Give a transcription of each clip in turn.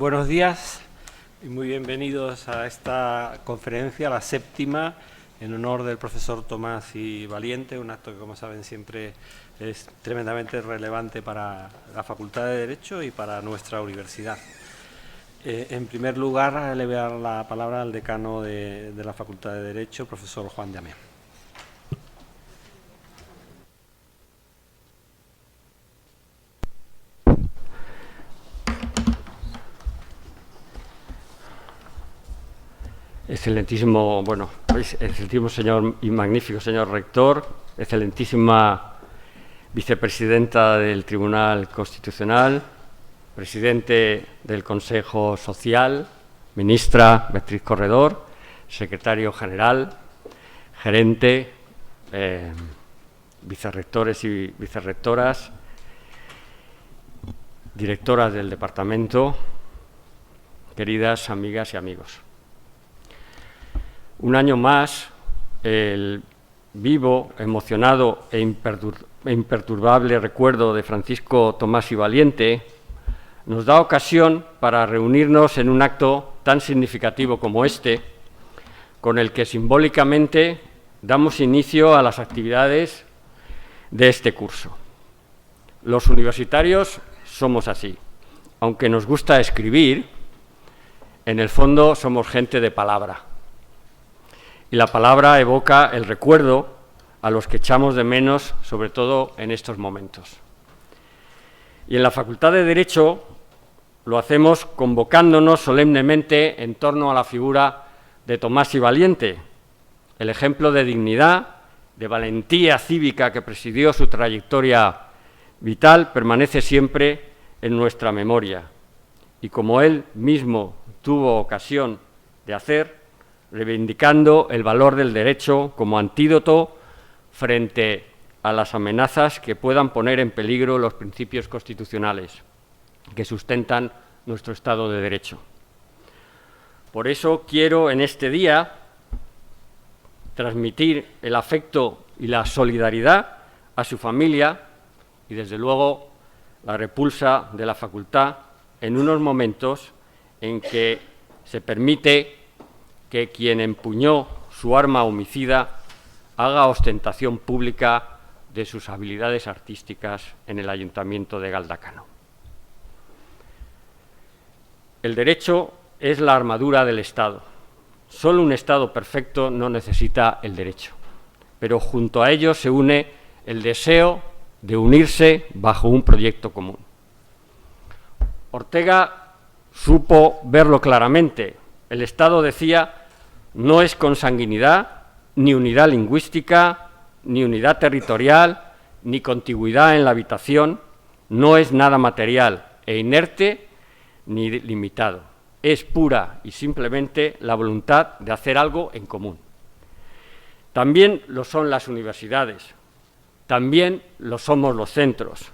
Buenos días y muy bienvenidos a esta conferencia, la séptima, en honor del profesor Tomás y Valiente, un acto que, como saben, siempre es tremendamente relevante para la Facultad de Derecho y para nuestra universidad. En primer lugar, le voy a dar la palabra al decano de la Facultad de Derecho, el profesor Juan de Amé. Excelentísimo señor y magnífico señor rector, excelentísima vicepresidenta del Tribunal Constitucional, presidente del Consejo Social, ministra Beatriz Corredor, secretario general, gerente, vicerrectores y vicerrectoras, directoras del departamento, queridas amigas y amigos. Un año más, el vivo, emocionado e imperturbable recuerdo de Francisco Tomás y Valiente nos da ocasión para reunirnos en un acto tan significativo como este, con el que simbólicamente damos inicio a las actividades de este curso. Los universitarios somos así. Aunque nos gusta escribir, en el fondo somos gente de palabra. Y la palabra evoca el recuerdo a los que echamos de menos, sobre todo en estos momentos. Y en la Facultad de Derecho lo hacemos convocándonos solemnemente en torno a la figura de Tomás y Valiente, el ejemplo de dignidad, de valentía cívica que presidió su trayectoria vital, permanece siempre en nuestra memoria. Y como él mismo tuvo ocasión de hacer, reivindicando el valor del derecho como antídoto frente a las amenazas que puedan poner en peligro los principios constitucionales que sustentan nuestro Estado de Derecho. Por eso quiero en este día transmitir el afecto y la solidaridad a su familia y, desde luego, la repulsa de la facultad en unos momentos en que se permite que quien empuñó su arma homicida haga ostentación pública de sus habilidades artísticas en el Ayuntamiento de Galdacano. El derecho es la armadura del Estado. Solo un Estado perfecto no necesita el derecho, pero junto a ello se une el deseo de unirse bajo un proyecto común. Ortega supo verlo claramente. El Estado, decía, no es consanguinidad, ni unidad lingüística, ni unidad territorial, ni contigüidad en la habitación, no es nada material e inerte ni limitado. Es pura y simplemente la voluntad de hacer algo en común. También lo son las universidades, también lo somos los centros,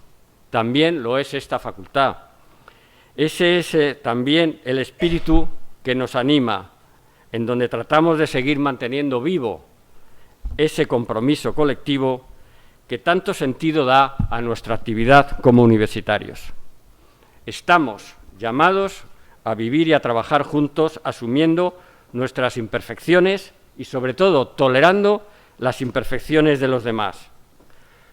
también lo es esta facultad. Ese es también el espíritu que nos anima, en donde tratamos de seguir manteniendo vivo ese compromiso colectivo que tanto sentido da a nuestra actividad como universitarios. Estamos llamados a vivir y a trabajar juntos, asumiendo nuestras imperfecciones y, sobre todo, tolerando las imperfecciones de los demás.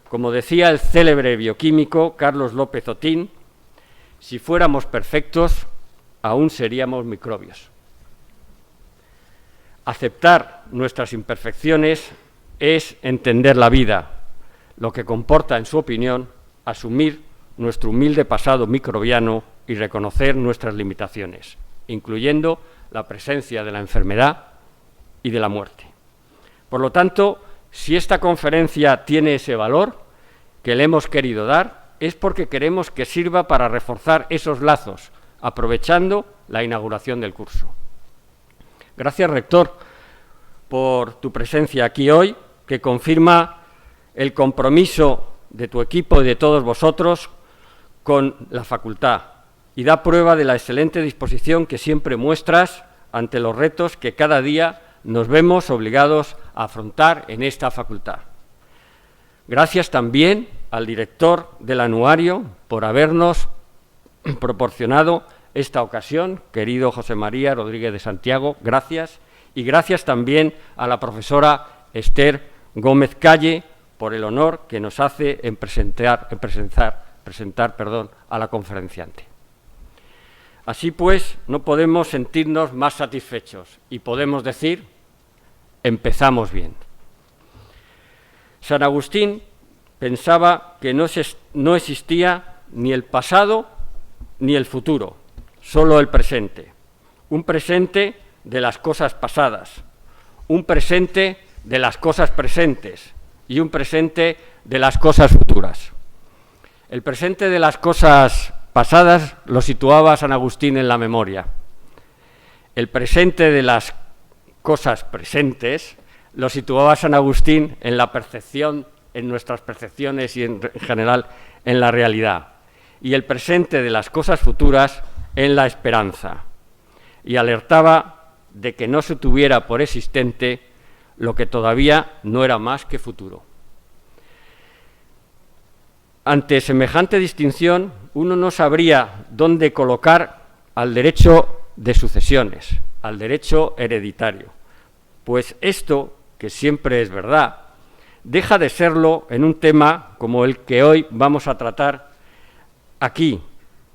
Como decía el célebre bioquímico Carlos López Otín, si fuéramos perfectos, aún seríamos microbios. Aceptar nuestras imperfecciones es entender la vida, lo que comporta, en su opinión, asumir nuestro humilde pasado microbiano y reconocer nuestras limitaciones, incluyendo la presencia de la enfermedad y de la muerte. Por lo tanto, si esta conferencia tiene ese valor que le hemos querido dar, es porque queremos que sirva para reforzar esos lazos, aprovechando la inauguración del curso. Gracias, rector, por tu presencia aquí hoy, que confirma el compromiso de tu equipo y de todos vosotros con la facultad y da prueba de la excelente disposición que siempre muestras ante los retos que cada día nos vemos obligados a afrontar en esta facultad. Gracias también al director del anuario por habernos proporcionado esta ocasión, querido José María Rodríguez de Santiago, gracias, y gracias también a la profesora Esther Gómez Calle por el honor que nos hace en presentar a la conferenciante. Así pues, no podemos sentirnos más satisfechos y podemos decir, empezamos bien. San Agustín pensaba que no existía ni el pasado ni el futuro, solo el presente. Un presente de las cosas pasadas, un presente de las cosas presentes y un presente de las cosas futuras. El presente de las cosas pasadas lo situaba San Agustín en la memoria. El presente de las cosas presentes lo situaba San Agustín en la percepción, en nuestras percepciones y en general en la realidad. Y el presente de las cosas futuras en la esperanza. Y alertaba de que no se tuviera por existente lo que todavía no era más que futuro. Ante semejante distinción, uno no sabría dónde colocar al derecho de sucesiones, al derecho hereditario, pues esto, que siempre es verdad, deja de serlo en un tema como el que hoy vamos a tratar aquí,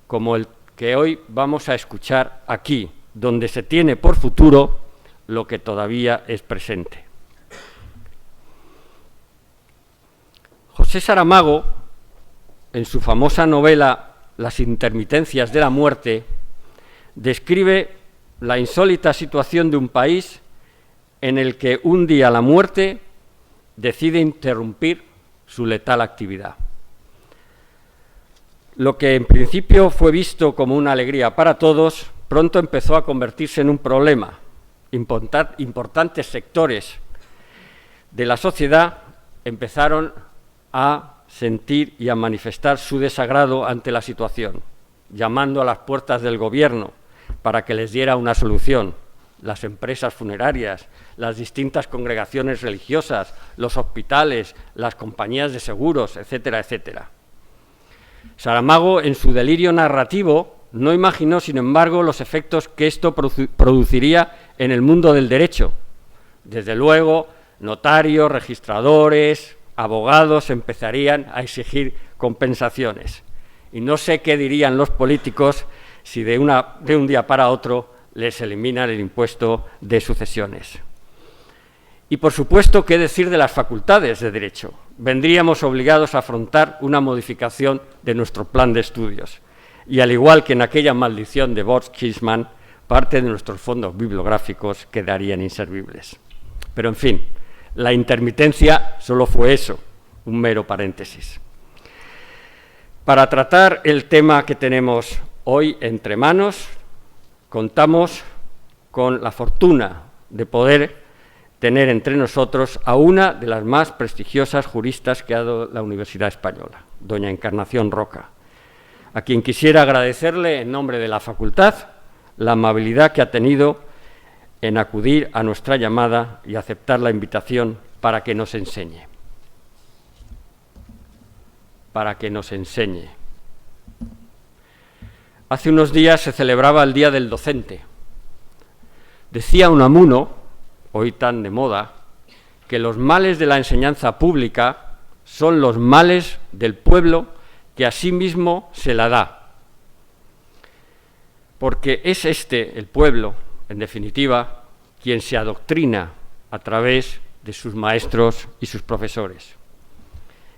como el que hoy vamos a escuchar aquí, donde se tiene por futuro lo que todavía es presente. José Saramago, en su famosa novela Las intermitencias de la muerte, describe la insólita situación de un país en el que un día la muerte decide interrumpir su letal actividad. Lo que en principio fue visto como una alegría para todos, pronto empezó a convertirse en un problema. Importantes sectores de la sociedad empezaron a sentir y a manifestar su desagrado ante la situación, llamando a las puertas del gobierno para que les diera una solución. Las empresas funerarias, las distintas congregaciones religiosas, los hospitales, las compañías de seguros, etcétera, etcétera. Saramago, en su delirio narrativo, no imaginó, sin embargo, los efectos que esto produciría en el mundo del derecho. Desde luego, notarios, registradores, abogados empezarían a exigir compensaciones. Y no sé qué dirían los políticos si de un día para otro les eliminan el impuesto de sucesiones. Y, por supuesto, ¿qué decir de las facultades de Derecho? Vendríamos obligados a afrontar una modificación de nuestro plan de estudios. Y, al igual que en aquella maldición de Borges-Kirchmann, parte de nuestros fondos bibliográficos quedarían inservibles. Pero, en fin, la intermitencia solo fue eso, un mero paréntesis. Para tratar el tema que tenemos hoy entre manos, contamos con la fortuna de poder tener entre nosotros a una de las más prestigiosas juristas que ha dado la Universidad Española, doña Encarnación Roca, a quien quisiera agradecerle en nombre de la facultad la amabilidad que ha tenido en acudir a nuestra llamada y aceptar la invitación para que nos enseñe. Para que nos enseñe. Hace unos días se celebraba el Día del Docente. Decía Unamuno, hoy tan de moda, que los males de la enseñanza pública son los males del pueblo que a sí mismo se la da. Porque es este, el pueblo, en definitiva, quien se adoctrina a través de sus maestros y sus profesores.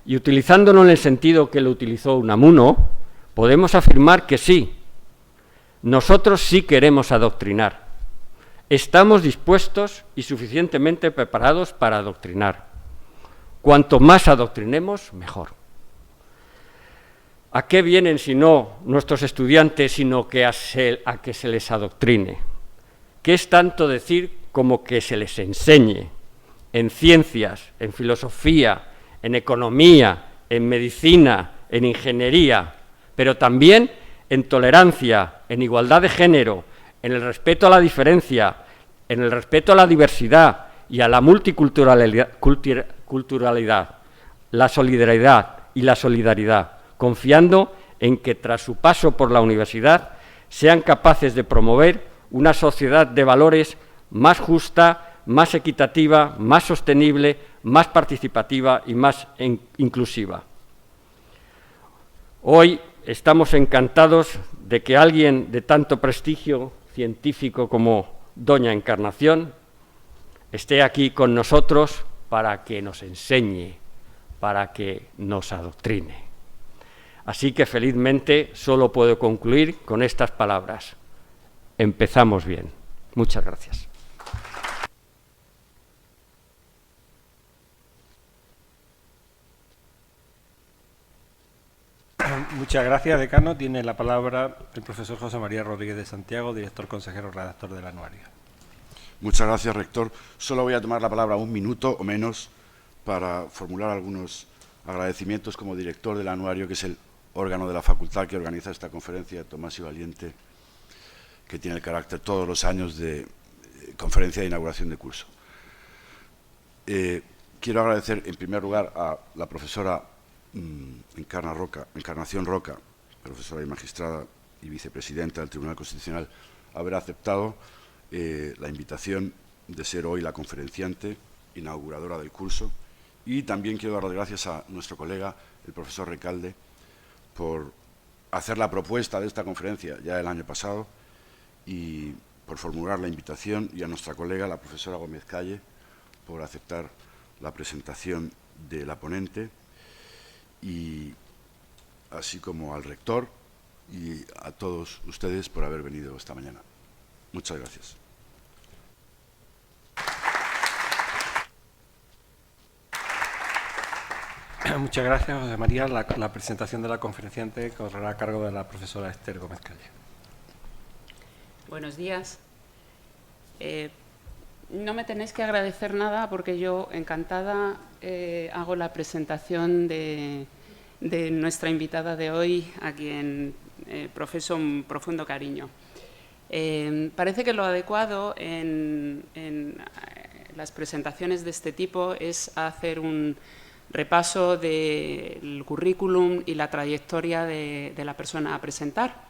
Y utilizándolo en el sentido que lo utilizó Unamuno, podemos afirmar que sí, nosotros sí queremos adoctrinar. Estamos dispuestos y suficientemente preparados para adoctrinar. Cuanto más adoctrinemos, mejor. ¿A qué vienen, si no, nuestros estudiantes, sino que a que se les adoctrine? ¿Qué es tanto decir como que se les enseñe en ciencias, en filosofía, en economía, en medicina, en ingeniería, pero también en tolerancia, en igualdad de género, en el respeto a la diferencia, en el respeto a la diversidad y a la multiculturalidad, la solidaridad y la solidaridad, confiando en que tras su paso por la universidad sean capaces de promover una sociedad de valores más justa, más equitativa, más sostenible, más participativa y más inclusiva. Hoy estamos encantados de que alguien de tanto prestigio científico como doña Encarnación esté aquí con nosotros para que nos enseñe, para que nos adoctrine. Así que felizmente solo puedo concluir con estas palabras. Empezamos bien. Muchas gracias. Muchas gracias, decano. Tiene la palabra el profesor José María Rodríguez de Santiago, director consejero redactor del anuario. Muchas gracias, rector. Solo voy a tomar la palabra un minuto o menos para formular algunos agradecimientos como director del anuario, que es el órgano de la facultad que organiza esta conferencia, Tomás y Valiente, que tiene el carácter todos los años de conferencia de inauguración de curso. Quiero agradecer en primer lugar a la profesora Encarnación Roca, profesora y magistrada y vicepresidenta del Tribunal Constitucional, haber aceptado la invitación de ser hoy la conferenciante inauguradora del curso, y también quiero dar las gracias a nuestro colega, el profesor Recalde, por hacer la propuesta de esta conferencia ya el año pasado y por formular la invitación, y a nuestra colega, la profesora Gómez Calle, por aceptar la presentación de la ponente, y así como al rector y a todos ustedes por haber venido esta mañana. Muchas gracias. Muchas gracias, José María. La presentación de la conferenciante correrá a cargo de la profesora Esther Gómez Calle. Buenos días. No me tenéis que agradecer nada porque yo, encantada, hago la presentación de nuestra invitada de hoy, a quien profeso un profundo cariño. Parece que lo adecuado en las presentaciones de este tipo es hacer un repaso del currículum y la trayectoria de la persona a presentar.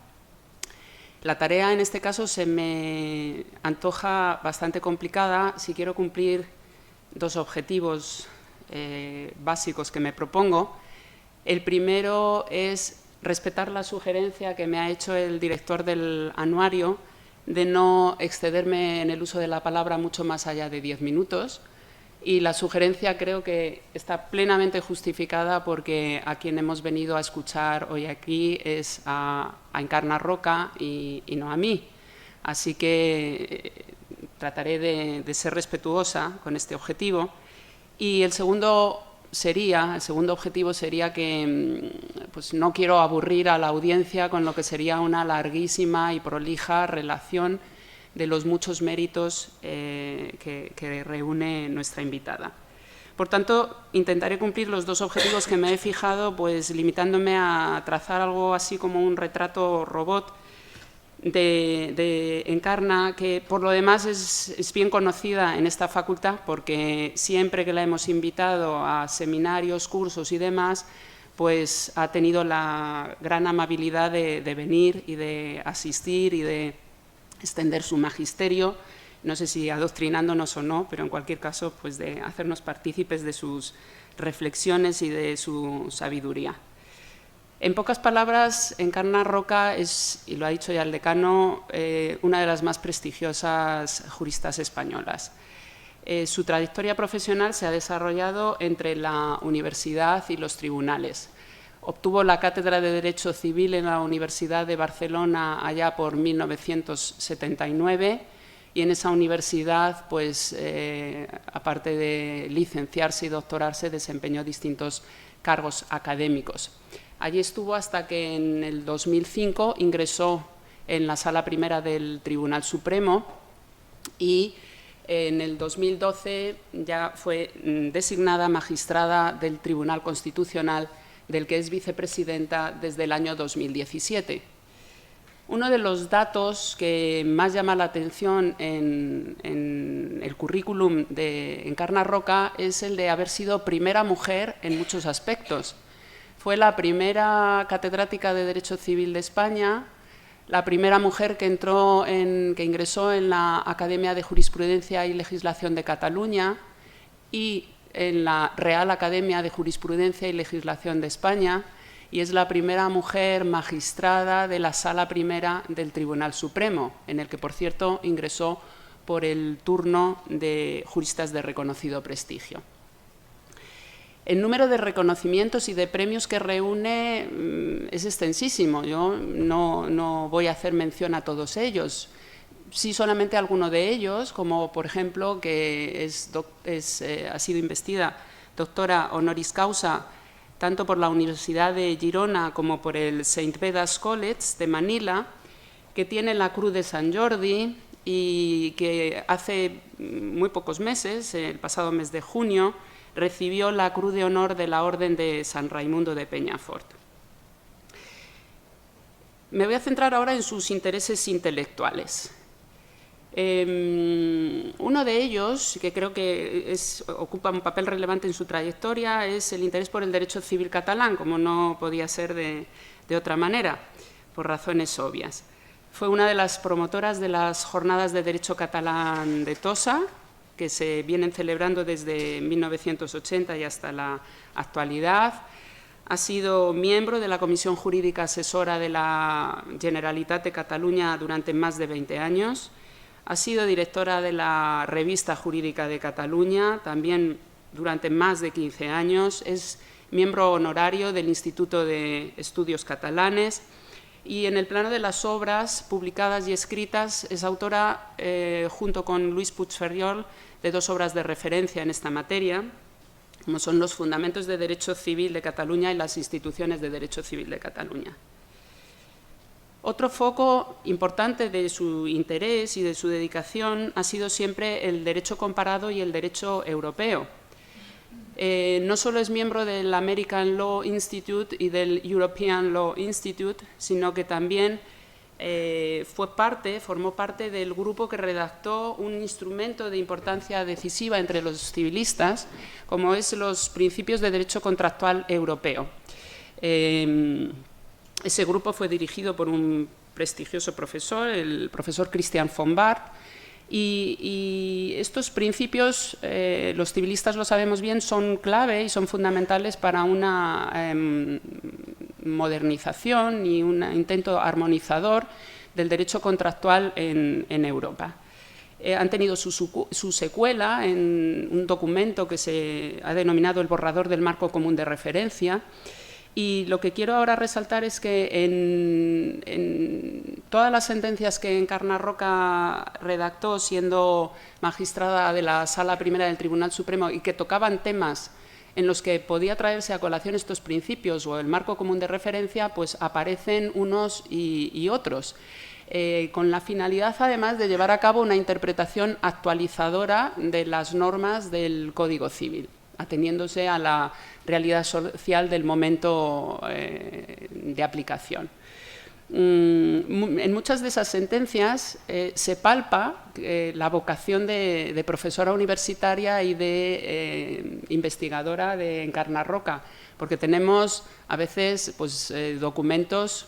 La tarea en este caso se me antoja bastante complicada si quiero cumplir dos objetivos básicos que me propongo. El primero es respetar la sugerencia que me ha hecho el director del anuario de no excederme en el uso de la palabra mucho más allá de 10 minutos. Y la sugerencia creo que está plenamente justificada porque a quien hemos venido a escuchar hoy aquí es a Encarna Roca y no a mí. Así que trataré de ser respetuosa con este objetivo. Y el segundo objetivo sería que pues, no quiero aburrir a la audiencia con lo que sería una larguísima y prolija relación de los muchos méritos que reúne nuestra invitada. Por tanto, intentaré cumplir los dos objetivos que me he fijado, pues limitándome a trazar algo así como un retrato robot de Encarna, que por lo demás es bien conocida en esta facultad, porque siempre que la hemos invitado a seminarios, cursos y demás, pues ha tenido la gran amabilidad de venir y de asistir y de extender su magisterio, no sé si adoctrinándonos o no, pero en cualquier caso pues de hacernos partícipes de sus reflexiones y de su sabiduría. En pocas palabras, Encarna Roca es, y lo ha dicho ya el decano, una de las más prestigiosas juristas españolas. Su trayectoria profesional se ha desarrollado entre la universidad y los tribunales. Obtuvo la cátedra de Derecho Civil en la Universidad de Barcelona allá por 1979 y en esa universidad, pues, aparte de licenciarse y doctorarse, desempeñó distintos cargos académicos. Allí estuvo hasta que en el 2005 ingresó en la Sala Primera del Tribunal Supremo y en el 2012 ya fue designada magistrada del Tribunal Constitucional, del que es vicepresidenta desde el año 2017. Uno de los datos que más llama la atención en el currículum de Encarna Roca es el de haber sido primera mujer en muchos aspectos. Fue la primera catedrática de Derecho Civil de España, la primera mujer que ingresó en la Academia de Jurisprudencia y Legislación de Cataluña y en la Real Academia de Jurisprudencia y Legislación de España, y es la primera mujer magistrada de la Sala Primera del Tribunal Supremo, en el que, por cierto, ingresó por el turno de juristas de reconocido prestigio. El número de reconocimientos y de premios que reúne es extensísimo. Yo no voy a hacer mención a todos ellos. Sí, solamente alguno de ellos, como por ejemplo que ha sido investida doctora honoris causa tanto por la Universidad de Girona como por el St. Beda's College de Manila, que tiene la Cruz de Sant Jordi y que hace muy pocos meses, el pasado mes de junio, recibió la Cruz de Honor de la Orden de San Raimundo de Peñafort. Me voy a centrar ahora en sus intereses intelectuales. Uno de ellos, que creo que ocupa un papel relevante en su trayectoria, es el interés por el derecho civil catalán, como no podía ser de otra manera, por razones obvias. Fue una de las promotoras de las Jornadas de Derecho Catalán de Tossa, que se vienen celebrando desde 1980 y hasta la actualidad. Ha sido miembro de la Comisión Jurídica Asesora de la Generalitat de Cataluña durante más de 20 años. Ha sido directora de la Revista Jurídica de Cataluña, también durante más de 15 años. Es miembro honorario del Instituto de Estudios Catalanes y en el plano de las obras publicadas y escritas es autora, junto con Luis Puigferriol, de 2 obras de referencia en esta materia, como son Los Fundamentos de Derecho Civil de Cataluña y Las Instituciones de Derecho Civil de Cataluña. Otro foco importante de su interés y de su dedicación ha sido siempre el derecho comparado y el derecho europeo. No solo es miembro del American Law Institute y del European Law Institute, sino que también formó parte del grupo que redactó un instrumento de importancia decisiva entre los civilistas, como es los Principios de Derecho Contractual Europeo. Ese grupo fue dirigido por un prestigioso profesor, el profesor Christian von Barth, y estos principios, los civilistas lo sabemos bien, son clave y son fundamentales para una modernización y un intento armonizador del derecho contractual en Europa. Han tenido su secuela en un documento que se ha denominado el borrador del marco común de referencia. Y lo que quiero ahora resaltar es que en todas las sentencias que Encarna Roca redactó siendo magistrada de la Sala Primera del Tribunal Supremo y que tocaban temas en los que podía traerse a colación estos principios o el marco común de referencia, pues aparecen unos y otros, con la finalidad además de llevar a cabo una interpretación actualizadora de las normas del Código Civil, ateniéndose a la realidad social del momento de aplicación. En muchas de esas sentencias se palpa la vocación de profesora universitaria y de investigadora de Encarna Roca, porque tenemos a veces pues, documentos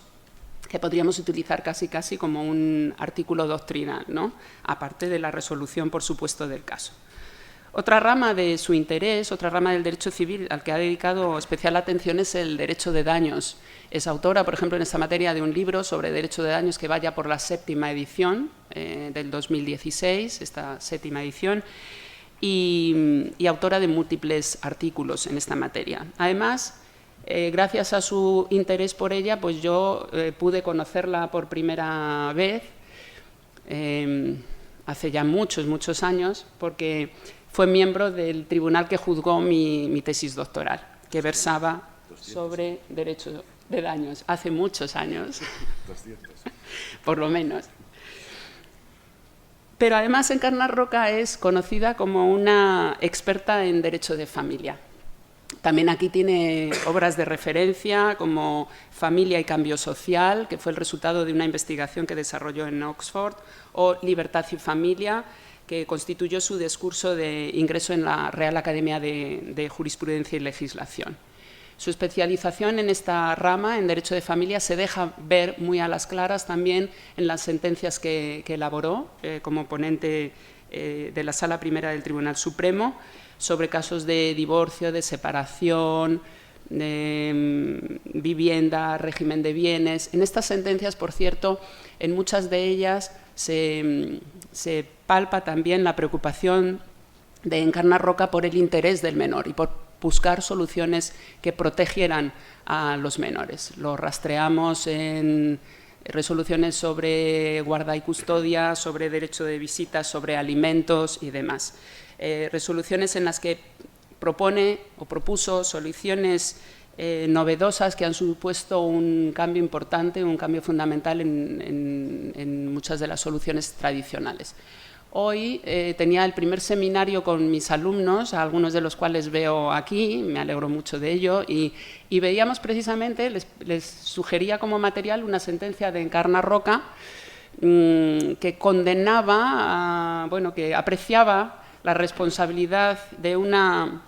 que podríamos utilizar casi como un artículo doctrinal, ¿no? Aparte de la resolución, por supuesto, del caso. Otra rama de su interés, otra rama del derecho civil al que ha dedicado especial atención es el derecho de daños. Es autora, por ejemplo, en esta materia de un libro sobre derecho de daños que vaya por la 7ª edición del 2016, esta 7ª edición, y autora de múltiples artículos en esta materia. Además, gracias a su interés por ella, pues yo pude conocerla por primera vez hace ya muchos años, porque fue miembro del tribunal que juzgó mi tesis doctoral, que versaba sobre derecho de daños, hace muchos años, 200. Por lo menos. Pero además Encarna Roca es conocida como una experta en derecho de familia. También aquí tiene obras de referencia como Familia y Cambio Social, que fue el resultado de una investigación que desarrolló en Oxford, o Libertad y Familia, que constituyó su discurso de ingreso en la Real Academia de Jurisprudencia y Legislación. Su especialización en esta rama, en Derecho de Familia, se deja ver muy a las claras también en las sentencias que elaboró como ponente de la Sala Primera del Tribunal Supremo sobre casos de divorcio, de separación, de vivienda, régimen de bienes. En estas sentencias, por cierto, en muchas de ellas se palpa también la preocupación de Encarna Roca por el interés del menor y por buscar soluciones que protegieran a los menores. Lo rastreamos en resoluciones sobre guarda y custodia, sobre derecho de visita, sobre alimentos y demás. Resoluciones en las que propone o propuso soluciones novedosas que han supuesto un cambio importante, un cambio fundamental en muchas de las soluciones tradicionales. Hoy tenía el primer seminario con mis alumnos, a algunos de los cuales veo aquí, me alegro mucho de ello, y veíamos precisamente, les sugería como material una sentencia de Encarna Roca que condenaba, bueno, que apreciaba la responsabilidad de una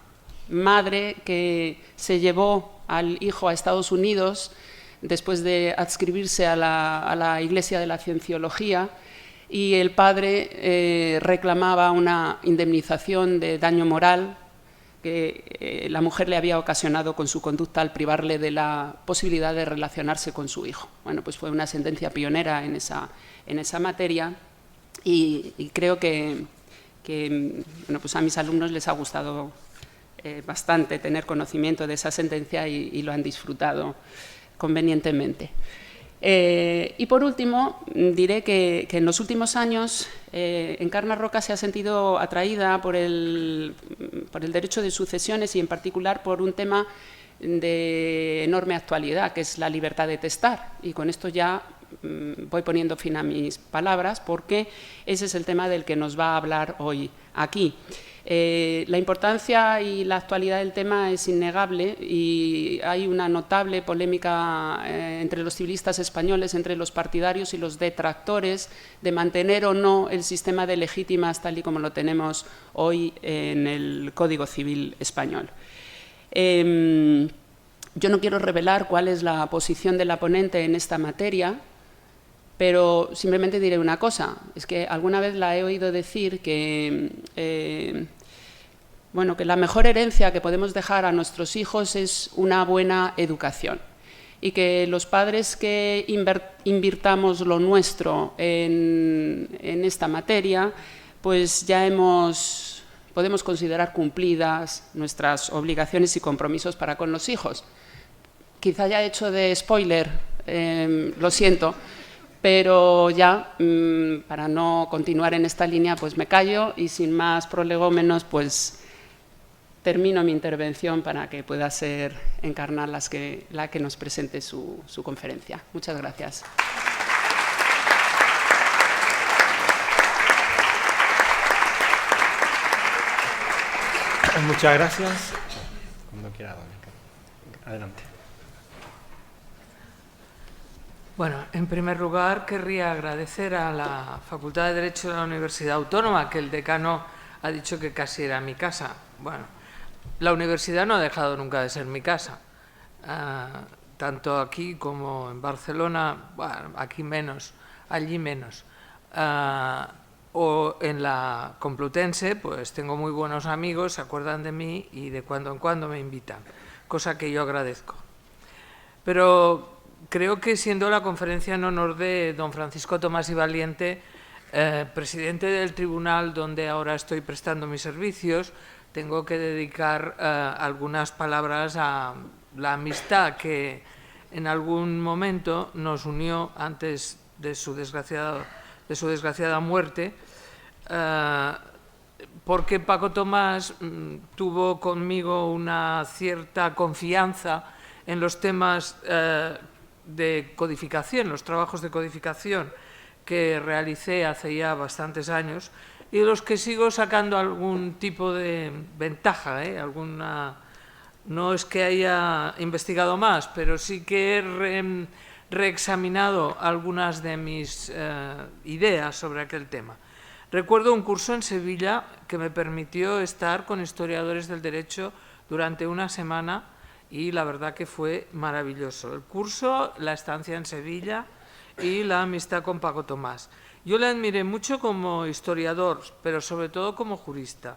madre que se llevó al hijo a Estados Unidos después de adscribirse a la Iglesia de la Cienciología, y el padre reclamaba una indemnización de daño moral que la mujer le había ocasionado con su conducta al privarle de la posibilidad de relacionarse con su hijo. Bueno, pues fue una sentencia pionera en esa materia y creo que bueno, pues a mis alumnos les ha gustado bastante tener conocimiento de esa sentencia y lo han disfrutado convenientemente. Y por último, diré que en los últimos años Encarna Roca se ha sentido atraída por el derecho de sucesiones y en particular por un tema de enorme actualidad, que es la libertad de testar. Y con esto ya voy poniendo fin a mis palabras porque ese es el tema del que nos va a hablar hoy aquí. La importancia y la actualidad del tema es innegable y hay una notable polémica entre los civilistas españoles, entre los partidarios y los detractores de mantener o no el sistema de legítimas tal y como lo tenemos hoy en el Código Civil español. Yo no quiero revelar cuál es la posición de la ponente en esta materia, pero simplemente diré una cosa, es que alguna vez la he oído decir que, bueno, que la mejor herencia que podemos dejar a nuestros hijos es una buena educación y que los padres que invirtamos lo nuestro en esta materia, pues ya podemos considerar cumplidas nuestras obligaciones y compromisos para con los hijos. Quizá haya hecho de spoiler, lo siento, pero ya, para no continuar en esta línea, pues me callo y sin más prolegómenos, pues termino mi intervención para que pueda ser Encarna la que nos presente su conferencia. Muchas gracias. Muchas gracias. Cuando quiera, adelante. Bueno, en primer lugar querría agradecer a la Facultad de Derecho de la Universidad Autónoma, que el decano ha dicho que casi era mi casa. Bueno, la universidad no ha dejado nunca de ser mi casa, tanto aquí como en Barcelona, bueno, aquí menos, allí menos. O en la Complutense, pues tengo muy buenos amigos, se acuerdan de mí y de cuando en cuando me invitan, cosa que yo agradezco. Pero creo que siendo la conferencia en honor de don Francisco Tomás y Valiente, presidente del tribunal donde ahora estoy prestando mis servicios, tengo que dedicar algunas palabras a la amistad que en algún momento nos unió antes de su desgraciada muerte, porque Paco Tomás tuvo conmigo una cierta confianza en los temas de codificación, los trabajos de codificación que realicé hace ya bastantes años y de los que sigo sacando algún tipo de ventaja, no es que haya investigado más, pero sí que he reexaminado algunas de mis ideas sobre aquel tema. Recuerdo un curso en Sevilla que me permitió estar con historiadores del derecho durante una semana y la verdad que fue maravilloso. El curso, la estancia en Sevilla y la amistad con Paco Tomás. Yo le admiré mucho como historiador, pero sobre todo como jurista,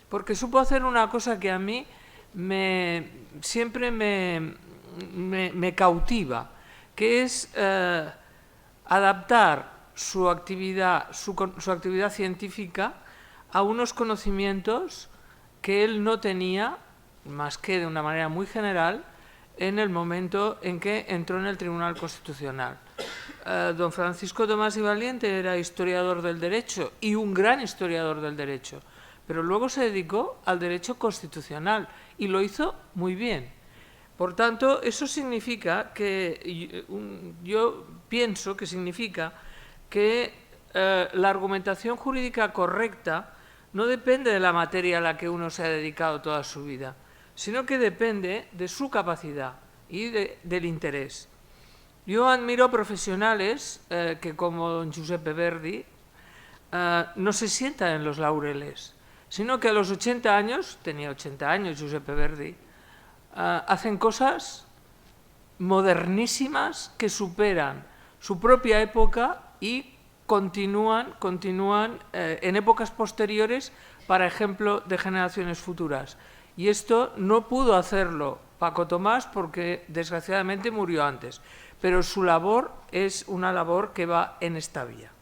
porque supo hacer una cosa que a mí siempre me cautiva, que es adaptar su actividad científica a unos conocimientos que él no tenía, más que de una manera muy general, en el momento en que entró en el Tribunal Constitucional. Don Francisco Tomás y Valiente era historiador del derecho y un gran historiador del derecho, pero luego se dedicó al derecho constitucional y lo hizo muy bien. Por tanto, eso significa que, yo pienso que significa que la argumentación jurídica correcta no depende de la materia a la que uno se ha dedicado toda su vida, sino que depende de su capacidad y del interés. Yo admiro profesionales que, como don Giuseppe Verdi, no se sientan en los laureles, sino que a los 80 años, tenía 80 años Giuseppe Verdi, hacen cosas modernísimas que superan su propia época y continúan en épocas posteriores para ejemplo de generaciones futuras. Y esto no pudo hacerlo Paco Tomás porque desgraciadamente murió antes, pero su labor es una labor que va en esta vía.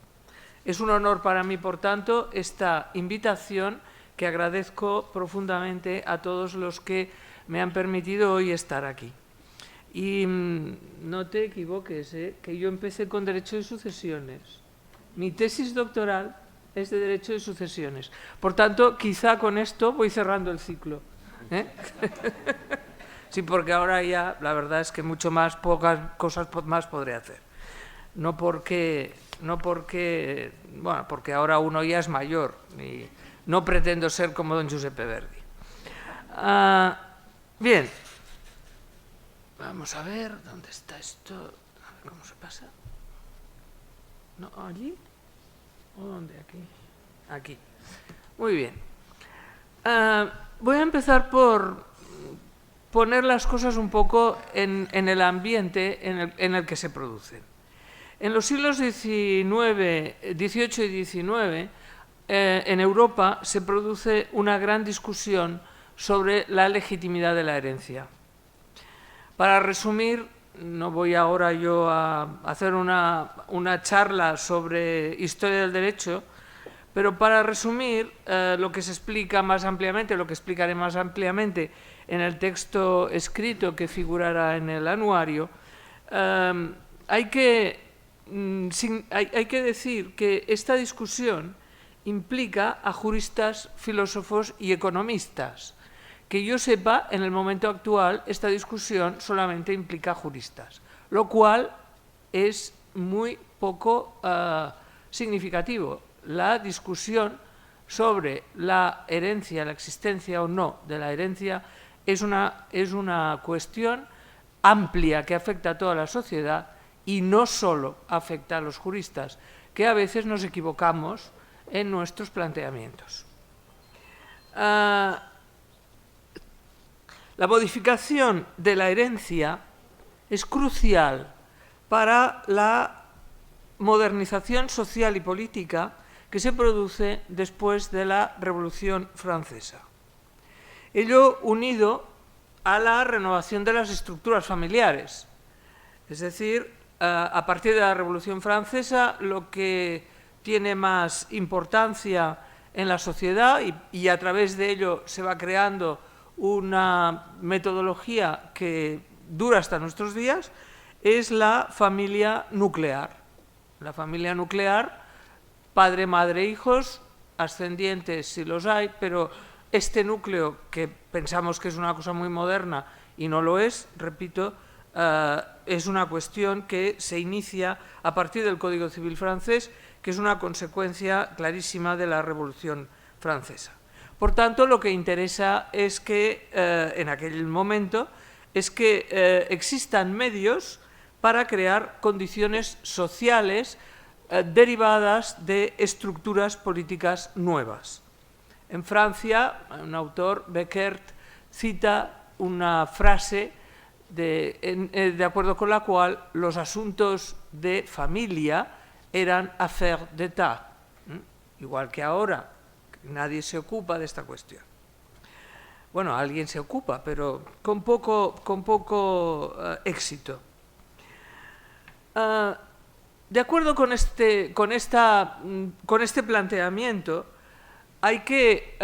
Es un honor para mí, por tanto, esta invitación que agradezco profundamente a todos los que me han permitido hoy estar aquí. Y no te equivoques, que yo empecé con Derecho de Sucesiones. Mi tesis doctoral es de Derecho de Sucesiones. Por tanto, quizá con esto voy cerrando el ciclo. Sí, porque ahora ya la verdad es que mucho más, pocas cosas más podré hacer. No porque, bueno, porque ahora uno ya es mayor y no pretendo ser como don Giuseppe Verdi. Bien, vamos a ver dónde está esto. A ver cómo se pasa. ¿No? ¿Allí? ¿O dónde? Aquí. Aquí. Muy bien. Voy a empezar por poner las cosas un poco en el ambiente en el que se producen. En los siglos XVIII y XIX, en Europa se produce una gran discusión sobre la legitimidad de la herencia. Para resumir, no voy ahora yo a hacer una charla sobre historia del derecho, pero para resumir lo que se explica más ampliamente, lo que explicaré más ampliamente en el texto escrito que figurará en el anuario, hay que decir que esta discusión implica a juristas, filósofos y economistas. Que yo sepa, en el momento actual, esta discusión solamente implica juristas, lo cual es muy poco significativo. La discusión sobre la herencia, la existencia o no de la herencia, es una cuestión amplia que afecta a toda la sociedad y no solo afecta a los juristas, que a veces nos equivocamos en nuestros planteamientos. La modificación de la herencia es crucial para la modernización social y política que se produce después de la Revolución Francesa. Ello unido a la renovación de las estructuras familiares. Es decir, a partir de la Revolución Francesa, lo que tiene más importancia en la sociedad y a través de ello se va creando una metodología que dura hasta nuestros días, es la familia nuclear. La familia nuclear, padre, madre, hijos, ascendientes si los hay, pero este núcleo que pensamos que es una cosa muy moderna y no lo es, repito, es una cuestión que se inicia a partir del Código Civil francés, que es una consecuencia clarísima de la Revolución Francesa. Por tanto, lo que interesa es que, en aquel momento, es que existan medios para crear condiciones sociales derivadas de estructuras políticas nuevas. En Francia, un autor, Beckert, cita una frase de acuerdo con la cual los asuntos de familia eran affaires d'État, igual que ahora, nadie se ocupa de esta cuestión. Bueno, alguien se ocupa, pero con poco éxito. De acuerdo con este planteamiento, hay que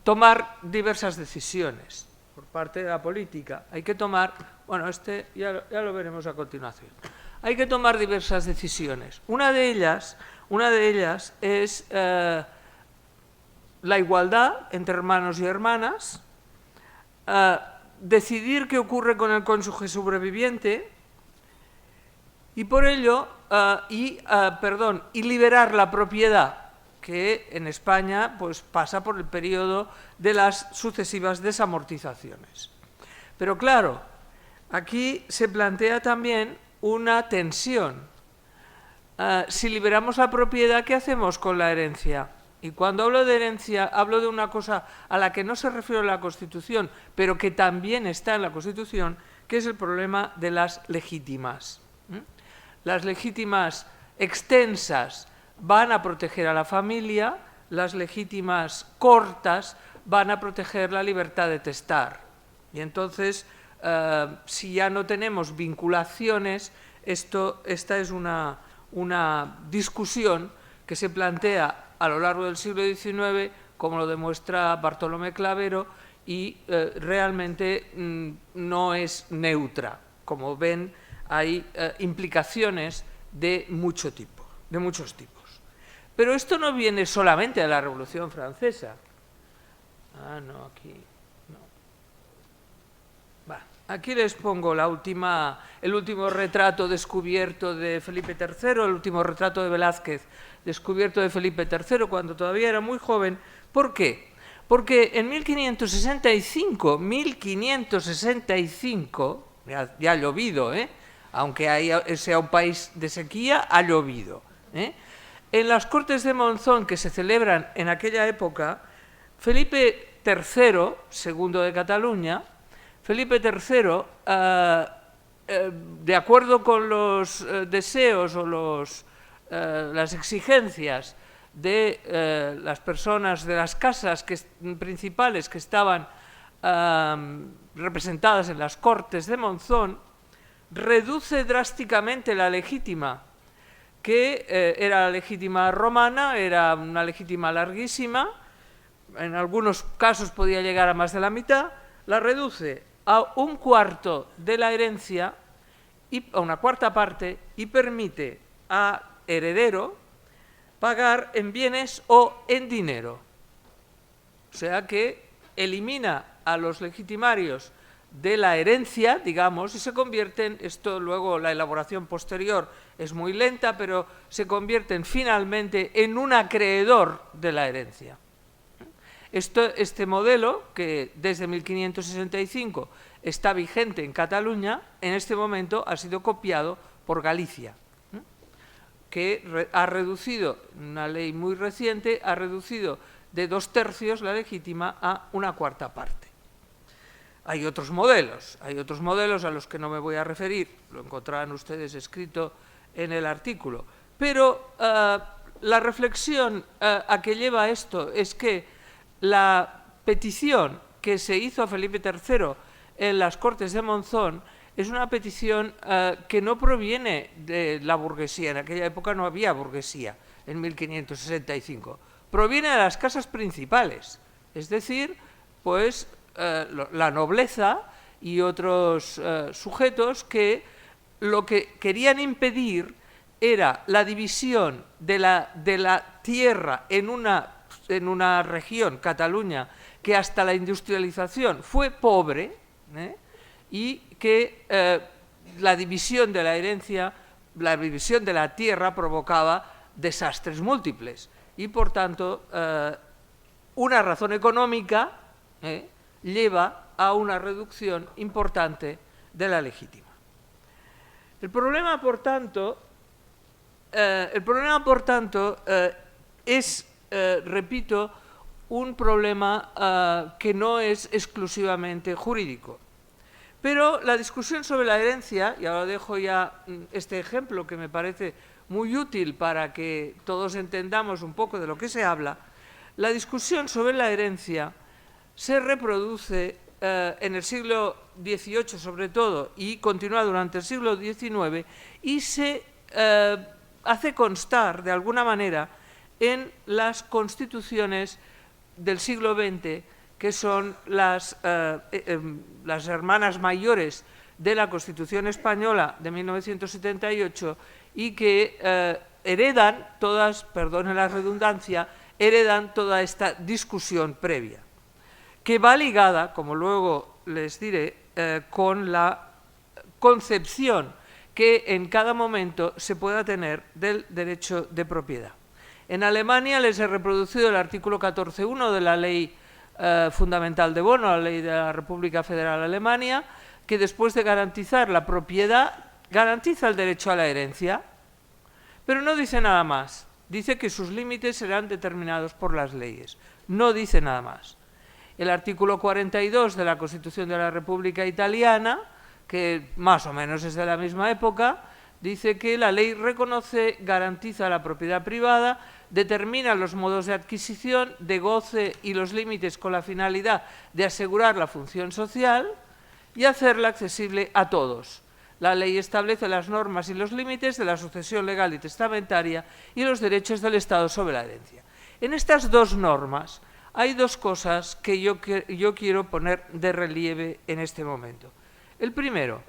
tomar diversas decisiones por parte de la política. Hay que tomar, bueno, ya lo veremos a continuación. Hay que tomar diversas decisiones. Una de ellas es la igualdad entre hermanos y hermanas, decidir qué ocurre con el cónyuge sobreviviente y por ello y liberar la propiedad, que en España pues, pasa por el periodo de las sucesivas desamortizaciones. Pero claro, aquí se plantea también una tensión. Si liberamos la propiedad, ¿qué hacemos con la herencia? Y cuando hablo de herencia, hablo de una cosa a la que no se refiere la Constitución, pero que también está en la Constitución, que es el problema de las legítimas. Las legítimas extensas van a proteger a la familia, las legítimas cortas van a proteger la libertad de testar. Y entonces, si ya no tenemos vinculaciones, esta es una discusión que se plantea a lo largo del siglo XIX, como lo demuestra Bartolomé Clavero, y realmente no es neutra. Como ven, hay implicaciones de muchos tipos. Pero esto no viene solamente de la Revolución Francesa. Aquí les pongo el último retrato descubierto de Felipe III, el último retrato de Velázquez descubierto de Felipe III, cuando todavía era muy joven. ¿Por qué? Porque en 1565, ya ha llovido, aunque sea un país de sequía, ha llovido. En las Cortes de Monzón, que se celebran en aquella época, Felipe III, segundo de Cataluña, Felipe III, de acuerdo con los deseos o las exigencias de las personas de las casas principales que estaban representadas en las Cortes de Monzón, reduce drásticamente la legítima, que era la legítima romana, era una legítima larguísima, en algunos casos podía llegar a más de la mitad, la reduce a un cuarto de la herencia, a una cuarta parte, y permite al heredero pagar en bienes o en dinero. O sea que elimina a los legitimarios de la herencia, digamos, y se convierten, esto luego la elaboración posterior es muy lenta, pero se convierten finalmente en un acreedor de la herencia. Este modelo, que desde 1565 está vigente en Cataluña, en este momento ha sido copiado por Galicia, que ha reducido, una ley muy reciente, ha reducido de 2/3 la legítima a una cuarta parte. Hay otros modelos a los que no me voy a referir, lo encontrarán ustedes escrito en el artículo, pero la reflexión a que lleva esto es que la petición que se hizo a Felipe III en las Cortes de Monzón es una petición que no proviene de la burguesía, en aquella época no había burguesía, en 1565, proviene de las casas principales, es decir, pues la nobleza y otros sujetos que lo que querían impedir era la división de la tierra en una región, Cataluña, que hasta la industrialización fue pobre, y que la división de la herencia, la división de la tierra provocaba desastres múltiples. Y por tanto, una razón económica lleva a una reducción importante de la legítima. El problema, por tanto, es, repito, un problema que no es exclusivamente jurídico. Pero la discusión sobre la herencia, y ahora dejo ya este ejemplo que me parece muy útil para que todos entendamos un poco de lo que se habla, la discusión sobre la herencia se reproduce en el siglo XVIII sobre todo y continúa durante el siglo XIX y se hace constar de alguna manera en las constituciones del siglo XX, que son las hermanas mayores de la Constitución española de 1978 y que heredan todas, perdone la redundancia, heredan toda esta discusión previa, que va ligada, como luego les diré, con la concepción que en cada momento se pueda tener del derecho de propiedad. En Alemania les he reproducido el artículo 14.1 de la Ley Fundamental de Bonn, la Ley de la República Federal de Alemania, que después de garantizar la propiedad, garantiza el derecho a la herencia, pero no dice nada más. Dice que sus límites serán determinados por las leyes. No dice nada más. El artículo 42 de la Constitución de la República Italiana, que más o menos es de la misma época, dice que la ley reconoce, garantiza la propiedad privada, determina los modos de adquisición, de goce y los límites con la finalidad de asegurar la función social y hacerla accesible a todos. La ley establece las normas y los límites de la sucesión legal y testamentaria y los derechos del Estado sobre la herencia. En estas dos normas hay dos cosas que yo quiero poner de relieve en este momento. El primero,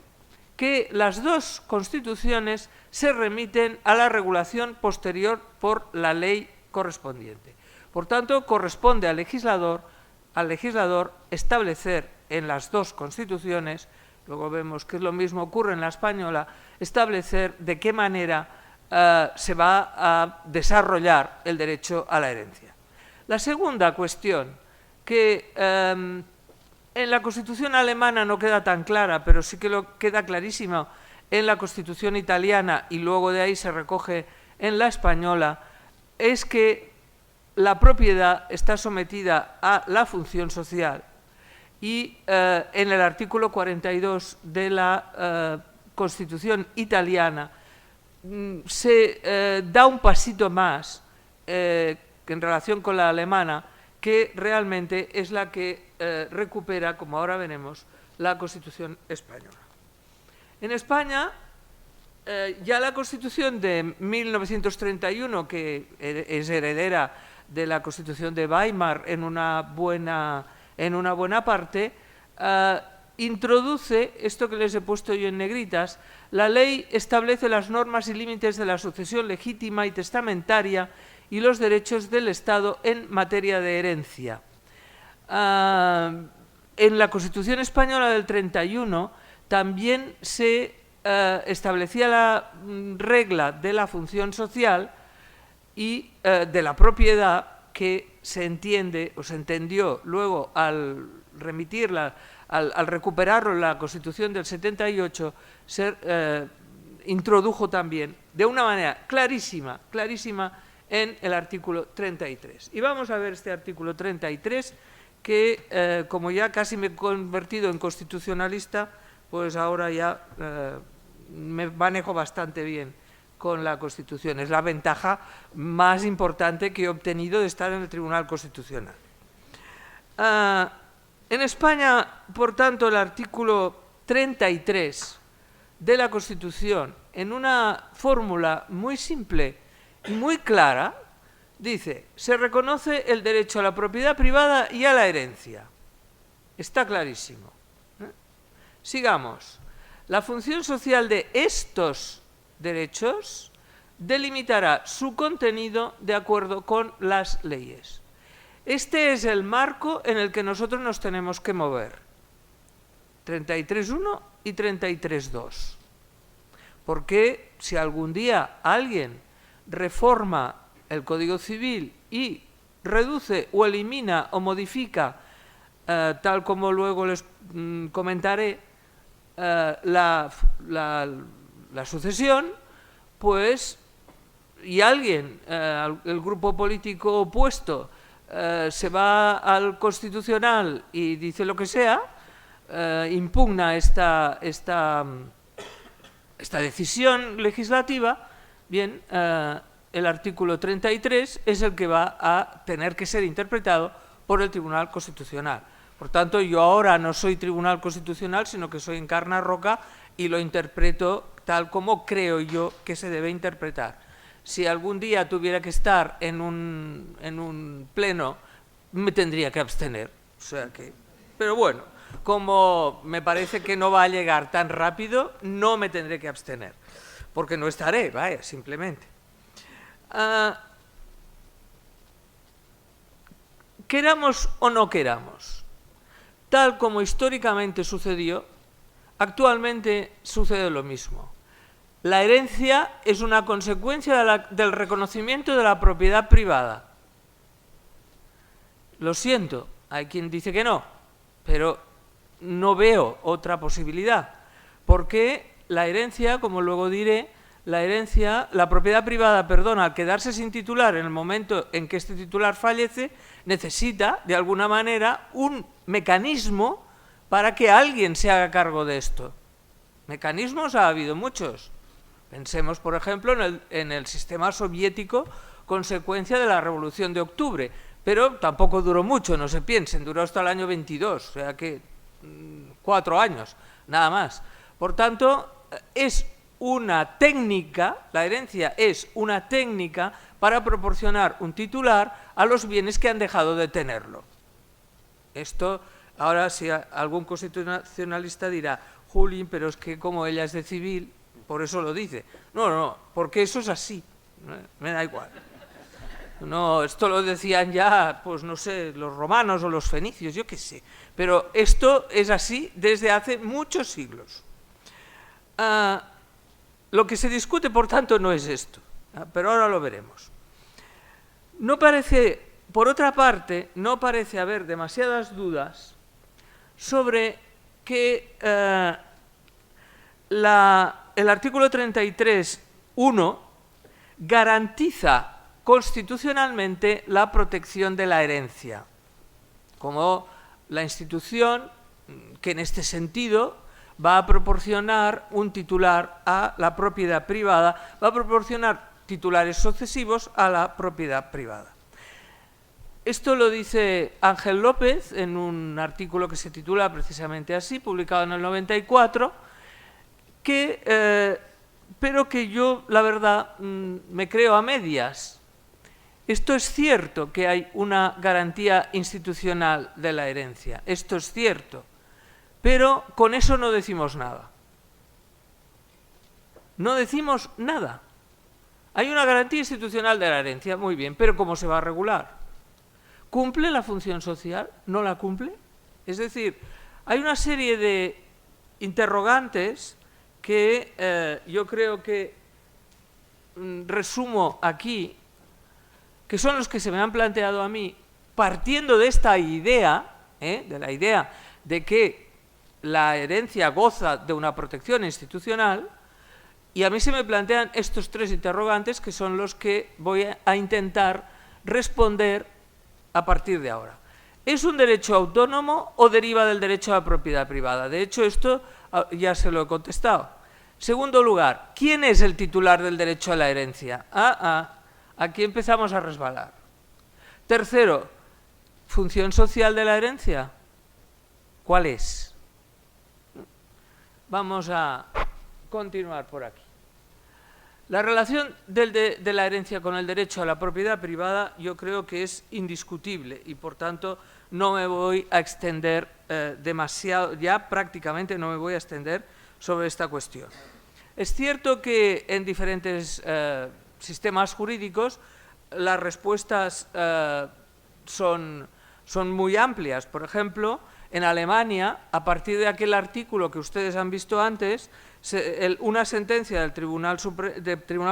que las dos constituciones se remiten a la regulación posterior por la ley correspondiente. Por tanto, corresponde al legislador establecer en las dos constituciones, luego vemos que lo mismo ocurre en la española, establecer de qué manera se va a desarrollar el derecho a la herencia. La segunda cuestión, que en la Constitución alemana no queda tan clara, pero sí que queda clarísima en la Constitución italiana y luego de ahí se recoge en la española, es que la propiedad está sometida a la función social y en el artículo 42 de la Constitución italiana se da un pasito más en relación con la alemana, que realmente es la que recupera, como ahora veremos, la Constitución española. En España, ya la Constitución de 1931, que es heredera de la Constitución de Weimar en una buena parte, introduce esto que les he puesto yo en negritas. La ley establece las normas y límites de la sucesión legítima y testamentaria y los derechos del Estado en materia de herencia. En la Constitución española del 31 también se establecía la regla de la función social y de la propiedad, que se entiende o se entendió luego al remitirla, al recuperarlo en la Constitución del 78, se introdujo también de una manera clarísima en el artículo 33. Y vamos a ver este artículo 33, que como ya casi me he convertido en constitucionalista, pues ahora ya me manejo bastante bien con la Constitución. Es la ventaja más importante que he obtenido de estar en el Tribunal Constitucional. En España, por tanto, el artículo 33 de la Constitución, en una fórmula muy simple y muy clara, dice: se reconoce el derecho a la propiedad privada y a la herencia. Está clarísimo. Sigamos. La función social de estos derechos delimitará su contenido de acuerdo con las leyes. Este es el marco en el que nosotros nos tenemos que mover. 33.1 y 33.2. Porque si algún día alguien reforma el Código Civil y reduce o elimina o modifica, tal como luego les comentaré, la sucesión, pues, y alguien, el grupo político opuesto, se va al Constitucional y dice lo que sea, impugna esta decisión legislativa, bien, el artículo 33 es el que va a tener que ser interpretado por el Tribunal Constitucional. Por tanto, yo ahora no soy Tribunal Constitucional, sino que soy Encarna Roca y lo interpreto tal como creo yo que se debe interpretar. Si algún día tuviera que estar en un pleno, me tendría que abstener. O sea que, pero bueno, como me parece que no va a llegar tan rápido, no me tendré que abstener, porque no estaré, vaya, simplemente. Queramos o no queramos, tal como históricamente sucedió, actualmente sucede lo mismo. La herencia es una consecuencia del reconocimiento de la propiedad privada. Lo siento, hay quien dice que no, pero no veo otra posibilidad, porque la herencia, como luego diré, la propiedad privada, perdón, al quedarse sin titular en el momento en que este titular fallece, necesita, de alguna manera, un mecanismo para que alguien se haga cargo de esto. Mecanismos ha habido muchos. Pensemos, por ejemplo, en el sistema soviético, consecuencia de la Revolución de Octubre, pero tampoco duró mucho, no se piensen, duró hasta el año 22, o sea que 4 años, nada más. Por tanto, es una técnica, la herencia es una técnica para proporcionar un titular a los bienes que han dejado de tenerlo. Esto, ahora si algún constitucionalista dirá, Juli, pero es que como ella es de civil, por eso lo dice. No, no, porque eso es así, me da igual. No, esto lo decían ya, pues no sé, los romanos o los fenicios, yo qué sé. Pero esto es así desde hace muchos siglos. Lo que se discute, por tanto, no es esto, pero ahora lo veremos. No parece, por otra parte, no parece haber demasiadas dudas sobre que el artículo 33.1 garantiza constitucionalmente la protección de la herencia, como la institución que en este sentido va a proporcionar un titular a la propiedad privada, va a proporcionar titulares sucesivos a la propiedad privada. Esto lo dice Ángel López en un artículo que se titula precisamente así, publicado en el 94, pero que yo, la verdad, me creo a medias. Esto es cierto que hay una garantía institucional de la herencia, esto es cierto, pero con eso no decimos nada. No decimos nada. Hay una garantía institucional de la herencia, muy bien, pero ¿cómo se va a regular? ¿Cumple la función social? ¿No la cumple? Es decir, hay una serie de interrogantes que yo creo que resumo aquí, que son los que se me han planteado a mí, partiendo de esta idea, de la idea de que la herencia goza de una protección institucional, y a mí se me plantean estos 3 interrogantes que son los que voy a intentar responder a partir de ahora. ¿Es un derecho autónomo o deriva del derecho a la propiedad privada? De hecho, esto ya se lo he contestado. Segundo lugar, ¿quién es el titular del derecho a la herencia? Aquí empezamos a resbalar. Tercero, ¿función social de la herencia? ¿Cuál es? Vamos a continuar por aquí. La relación de la herencia con el derecho a la propiedad privada yo creo que es indiscutible y por tanto no me voy a extender demasiado, ya prácticamente no me voy a extender sobre esta cuestión. Es cierto que en diferentes sistemas jurídicos las respuestas son muy amplias. Por ejemplo, en Alemania, a partir de aquel artículo que ustedes han visto antes, una sentencia del Tribunal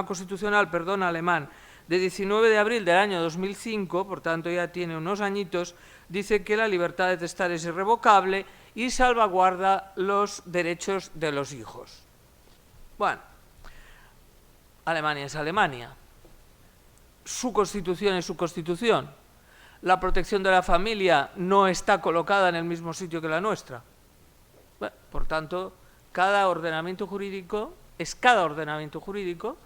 Constitucional alemán de 19 de abril del año 2005, por tanto ya tiene unos añitos, dice que la libertad de testar es irrevocable y salvaguarda los derechos de los hijos. Bueno, Alemania es Alemania. Su constitución es su constitución. la protección de la familia no está colocada en el mismo sitio que la nuestra. Bueno, por tanto, cada ordenamiento jurídico es cada ordenamiento jurídico,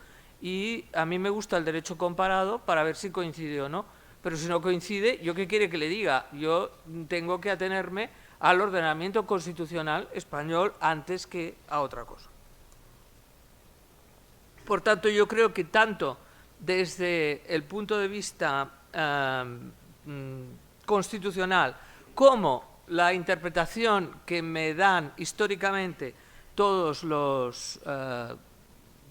y a mí me gusta el derecho comparado para ver si coincide o no. Pero si no coincide, ¿yo qué quiere que le diga? Yo tengo que atenerme al ordenamiento constitucional español antes que a otra cosa. Por tanto, yo creo que tanto desde el punto de vista constitucional como la interpretación que me dan históricamente todos los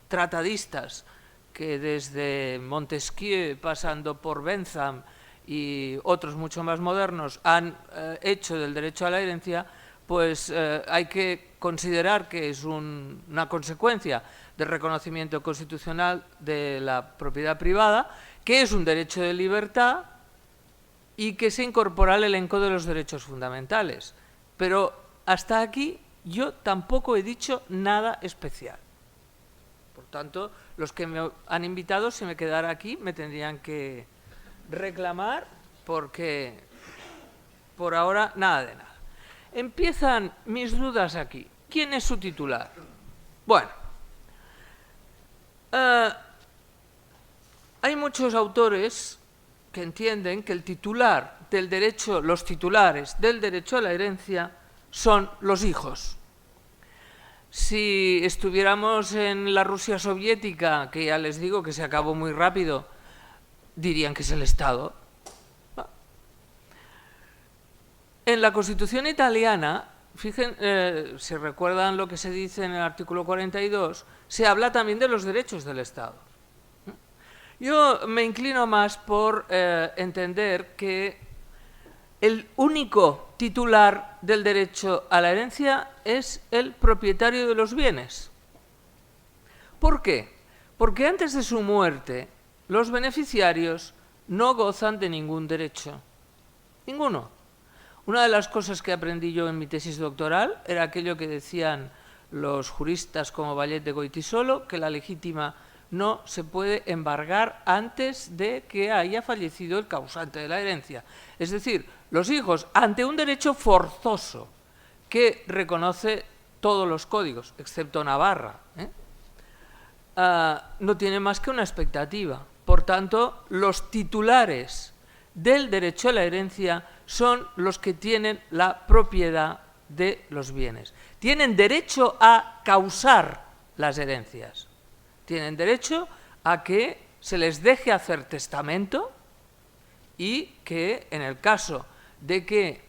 tratadistas, que desde Montesquieu, pasando por Bentham y otros mucho más modernos, han hecho del derecho a la herencia, pues hay que considerar que es una consecuencia del reconocimiento constitucional de la propiedad privada, que es un derecho de libertad y que se incorpora al elenco de los derechos fundamentales. Pero hasta aquí yo tampoco he dicho nada especial. Por tanto, los que me han invitado, si me quedara aquí, me tendrían que reclamar, porque por ahora nada de nada. Empiezan mis dudas aquí. ¿Quién es su titular? Bueno, hay muchos autores que entienden que el titular del derecho, los titulares del derecho a la herencia son los hijos. Si estuviéramos en la Rusia soviética, que ya les digo que se acabó muy rápido, dirían que es el Estado. En la Constitución italiana, fíjense, si recuerdan lo que se dice en el artículo 42, se habla también de los derechos del Estado. Yo me inclino más por entender que el único titular del derecho a la herencia es el propietario de los bienes. ¿Por qué? Porque antes de su muerte, los beneficiarios no gozan de ningún derecho. Ninguno. Una de las cosas que aprendí yo en mi tesis doctoral era aquello que decían los juristas como Vallet de Goytisolo, que la legítima no se puede embargar antes de que haya fallecido el causante de la herencia. Es decir, los hijos, ante un derecho forzoso que reconoce todos los códigos, excepto Navarra, no tienen más que una expectativa. Por tanto, los titulares del derecho a la herencia son los que tienen la propiedad de los bienes. Tienen derecho a causar las herencias. Tienen derecho a que se les deje hacer testamento y que, en el caso de que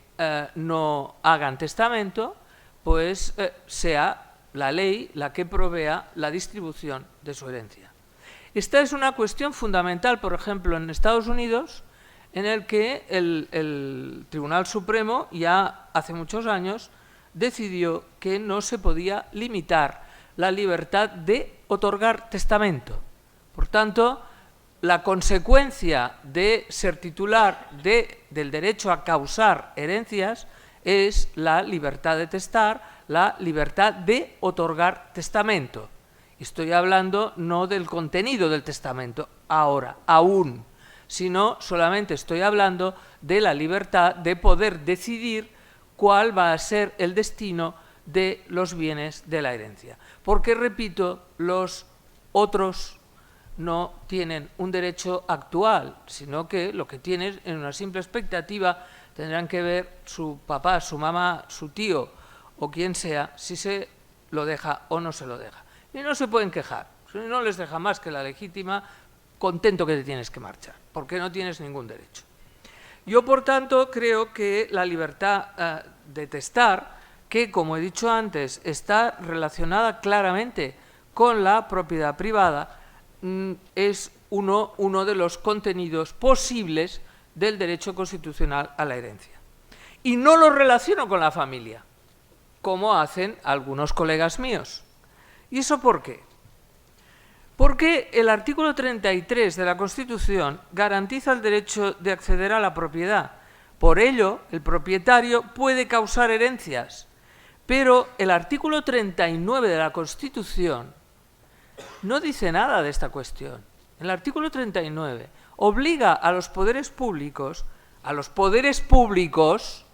no hagan testamento, pues sea la ley la que provea la distribución de su herencia. Esta es una cuestión fundamental, por ejemplo, en Estados Unidos, en el que el Tribunal Supremo ya hace muchos años decidió que no se podía limitar la libertad de otorgar testamento. Por tanto, la consecuencia de ser titular del derecho a causar herencias es la libertad de testar, la libertad de otorgar testamento. Estoy hablando no del contenido del testamento ahora, aún, sino solamente estoy hablando de la libertad de poder decidir cuál va a ser el destino de los bienes de la herencia. Porque, repito, los otros no tienen un derecho actual, sino que lo que tienen en una simple expectativa tendrán que ver su papá, su mamá, su tío o quien sea, si se lo deja o no se lo deja. Y no se pueden quejar. Si no les deja más que la legítima, contento que te tienes que marchar, porque no tienes ningún derecho. Yo, por tanto, creo que la libertad de testar, que, como he dicho antes, está relacionada claramente con la propiedad privada, es uno de los contenidos posibles del derecho constitucional a la herencia. Y no lo relaciono con la familia, como hacen algunos colegas míos. ¿Y eso por qué? Porque el artículo 33 de la Constitución garantiza el derecho de acceder a la propiedad. Por ello, el propietario puede causar herencias. Pero el artículo 39 de la Constitución no dice nada de esta cuestión. El artículo 39 obliga a los poderes públicos a los poderes públicos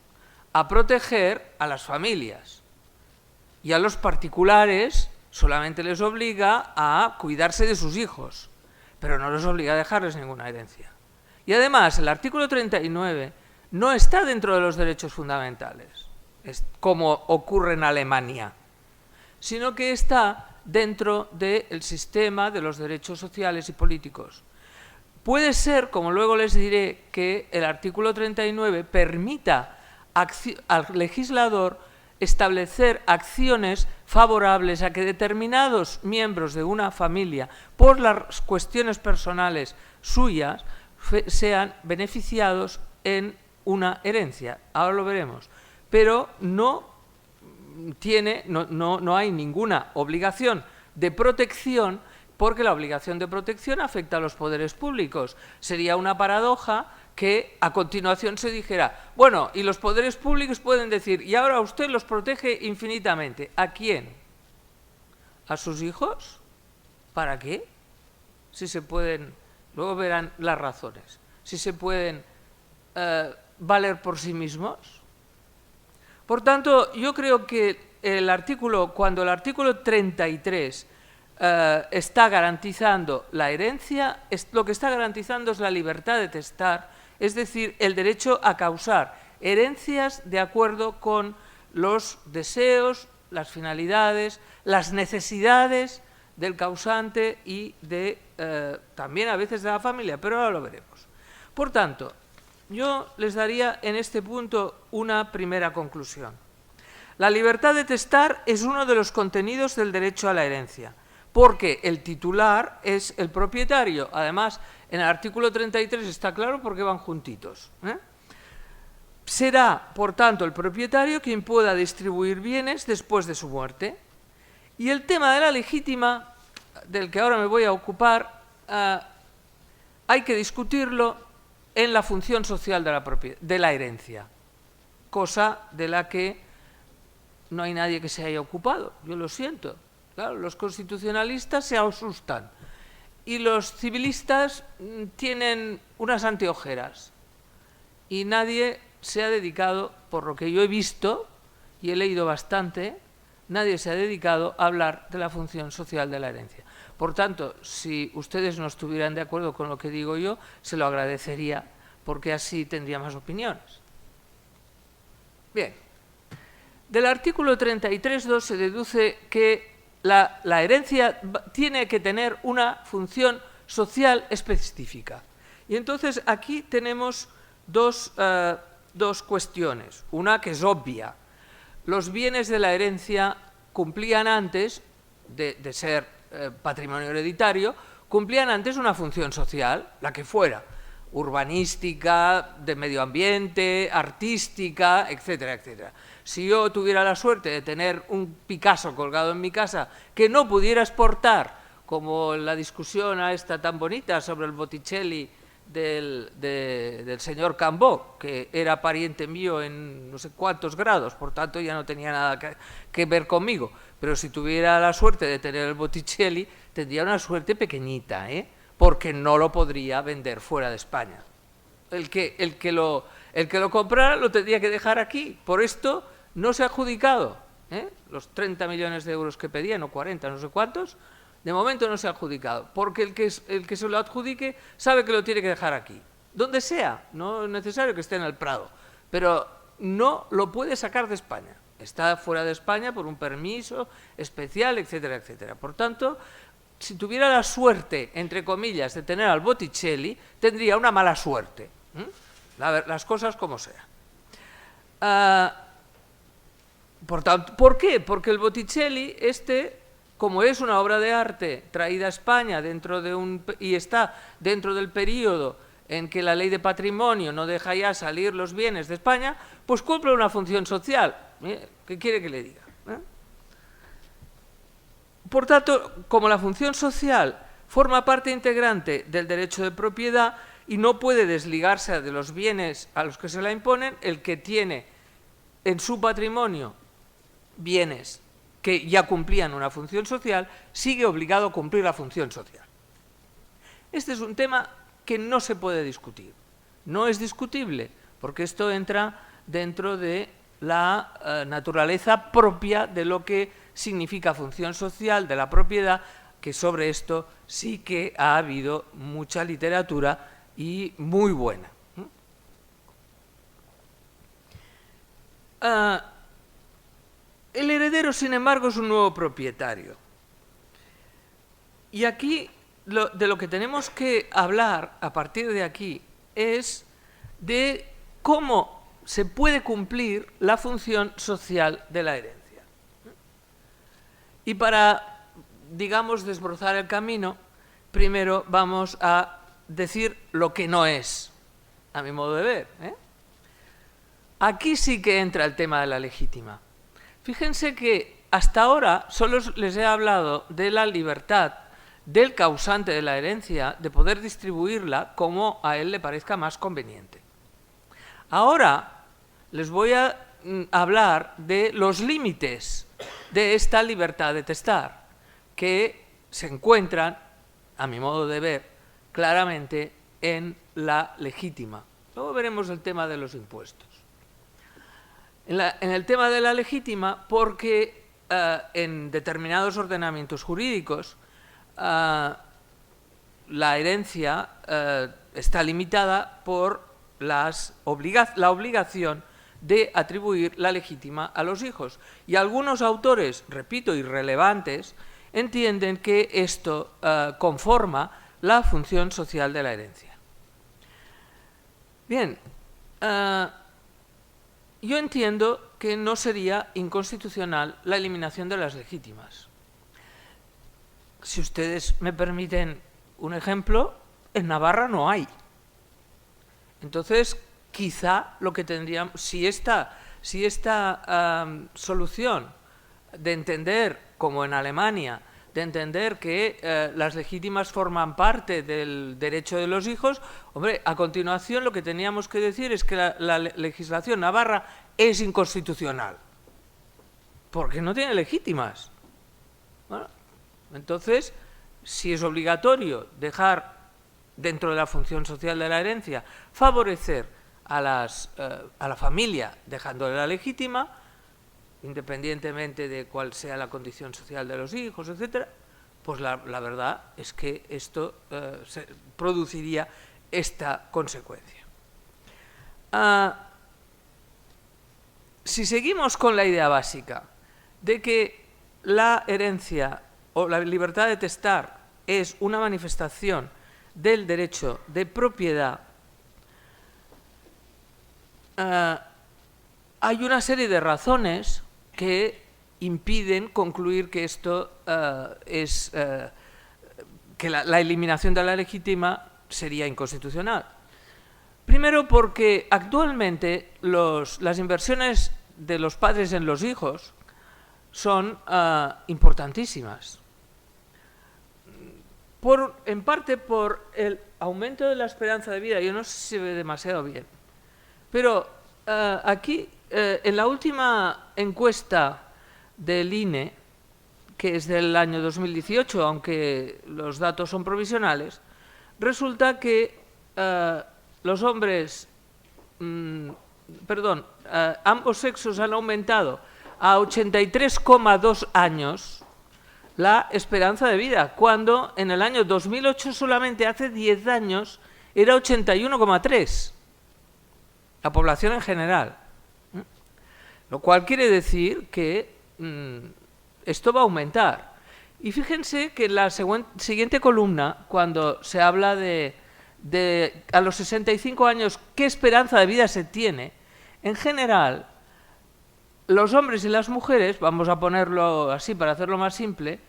a proteger a las familias, y a los particulares solamente les obliga a cuidarse de sus hijos, pero no les obliga a dejarles ninguna herencia. Y además, el artículo 39 no está dentro de los derechos fundamentales, como ocurre en Alemania, sino que está dentro del sistema de los derechos sociales y políticos. Puede ser, como luego les diré, que el artículo 39 permita al legislador establecer acciones favorables a que determinados miembros de una familia, por las cuestiones personales suyas, sean beneficiados en una herencia. Ahora lo veremos. Pero no hay ninguna obligación de protección, porque la obligación de protección afecta a los poderes públicos. Sería una paradoja que a continuación se dijera, bueno, y los poderes públicos pueden decir, y ahora usted los protege infinitamente. ¿A quién? ¿A sus hijos? ¿Para qué? Si se pueden, luego verán las razones, si se pueden valer por sí mismos. Por tanto, yo creo que cuando el artículo 33 está garantizando la herencia, lo que está garantizando es la libertad de testar, es decir, el derecho a causar herencias de acuerdo con los deseos, las finalidades, las necesidades del causante y también a veces de la familia, pero ahora lo veremos. Por tanto, yo les daría en este punto una primera conclusión. La libertad de testar es uno de los contenidos del derecho a la herencia, porque el titular es el propietario. Además, en el artículo 33 está claro porque van juntitos. Será, por tanto, el propietario quien pueda distribuir bienes después de su muerte. Y el tema de la legítima, del que ahora me voy a ocupar, hay que discutirlo en la función social de la herencia, cosa de la que no hay nadie que se haya ocupado. Yo lo siento. Claro, los constitucionalistas se asustan y los civilistas tienen unas anteojeras y nadie se ha dedicado, por lo que yo he visto y he leído bastante, nadie se ha dedicado a hablar de la función social de la herencia. Por tanto, si ustedes no estuvieran de acuerdo con lo que digo yo, se lo agradecería, porque así tendría más opiniones. Bien, del artículo 33.2 se deduce que la herencia tiene que tener una función social específica. Y entonces aquí tenemos dos cuestiones. Una que es obvia. Los bienes de la herencia cumplían antes de ser patrimonio hereditario, cumplían antes una función social, la que fuera, urbanística, de medio ambiente, artística, etcétera, etcétera. Si yo tuviera la suerte de tener un Picasso colgado en mi casa que no pudiera exportar, como la discusión esta tan bonita sobre el Botticelli del señor Cambó, que era pariente mío en no sé cuántos grados, por tanto ya no tenía nada que ver conmigo, pero si tuviera la suerte de tener el Botticelli, tendría una suerte pequeñita, porque no lo podría vender fuera de España. El que lo comprara lo tendría que dejar aquí. Por esto no se ha adjudicado. Los 30 millones de euros que pedían, o 40, no sé cuántos, de momento no se ha adjudicado, porque el que se lo adjudique sabe que lo tiene que dejar aquí. Donde sea, no es necesario que esté en el Prado, pero no lo puede sacar de España. Está fuera de España por un permiso especial, etcétera, etcétera. Por tanto, si tuviera la suerte, entre comillas, de tener al Botticelli, tendría una mala suerte. Las cosas como sean. Por tanto, ¿por qué? Porque el Botticelli, como es una obra de arte traída a España y está dentro del periodo en que la ley de patrimonio no deja ya salir los bienes de España, pues cumple una función social. ¿Qué quiere que le diga? Por tanto, como la función social forma parte integrante del derecho de propiedad y no puede desligarse de los bienes a los que se la imponen, el que tiene en su patrimonio bienes que ya cumplían una función social, sigue obligado a cumplir la función social. Este es un tema que no se puede discutir. No es discutible, porque esto entra dentro de la naturaleza propia de lo que significa función social de la propiedad, que sobre esto sí que ha habido mucha literatura y muy buena. El heredero, sin embargo, es un nuevo propietario. Y aquí de lo que tenemos que hablar a partir de aquí es de cómo se puede cumplir la función social de la herencia. Y para, digamos, desbrozar el camino, primero vamos a decir lo que no es, a mi modo de ver. Aquí sí que entra el tema de la legítima. Fíjense que hasta ahora solo les he hablado de la libertad del causante de la herencia de poder distribuirla como a él le parezca más conveniente. Ahora les voy a hablar de los límites de esta libertad de testar, que se encuentran, a mi modo de ver, claramente en la legítima. Luego veremos el tema de los impuestos. En el tema de la legítima, porque en determinados ordenamientos jurídicos la herencia está limitada por la obligación de atribuir la legítima a los hijos. Y algunos autores, repito, irrelevantes, entienden que esto conforma la función social de la herencia. Bien, yo entiendo que no sería inconstitucional la eliminación de las legítimas. Si ustedes me permiten un ejemplo, en Navarra no hay. Entonces, quizá lo que tendríamos, si esta solución de entender, como en Alemania, de entender que las legítimas forman parte del derecho de los hijos, hombre, a continuación lo que teníamos que decir es que la legislación navarra es inconstitucional, porque no tiene legítimas. Bueno, entonces, si es obligatorio dejar dentro de la función social de la herencia, favorecer a la familia dejándole la legítima, independientemente de cuál sea la condición social de los hijos, etcétera, pues la verdad es que esto produciría esta consecuencia. Si seguimos con la idea básica de que la herencia o la libertad de testar es una manifestación del derecho de propiedad, hay una serie de razones que impiden concluir que esto que la eliminación de la legítima sería inconstitucional. Primero, porque actualmente las inversiones de los padres en los hijos son importantísimas. En parte por el aumento de la esperanza de vida. Yo no sé si se ve demasiado bien, pero aquí, en la última encuesta del INE, que es del año 2018, aunque los datos son provisionales, resulta que los hombres, ambos sexos han aumentado a 83,2 años la esperanza de vida, cuando en el año 2008, solamente hace 10 años, era 81,3, la población en general. Lo cual quiere decir que esto va a aumentar. Y fíjense que en la siguiente columna, cuando se habla de a los 65 años qué esperanza de vida se tiene, en general, los hombres y las mujeres, vamos a ponerlo así para hacerlo más simple,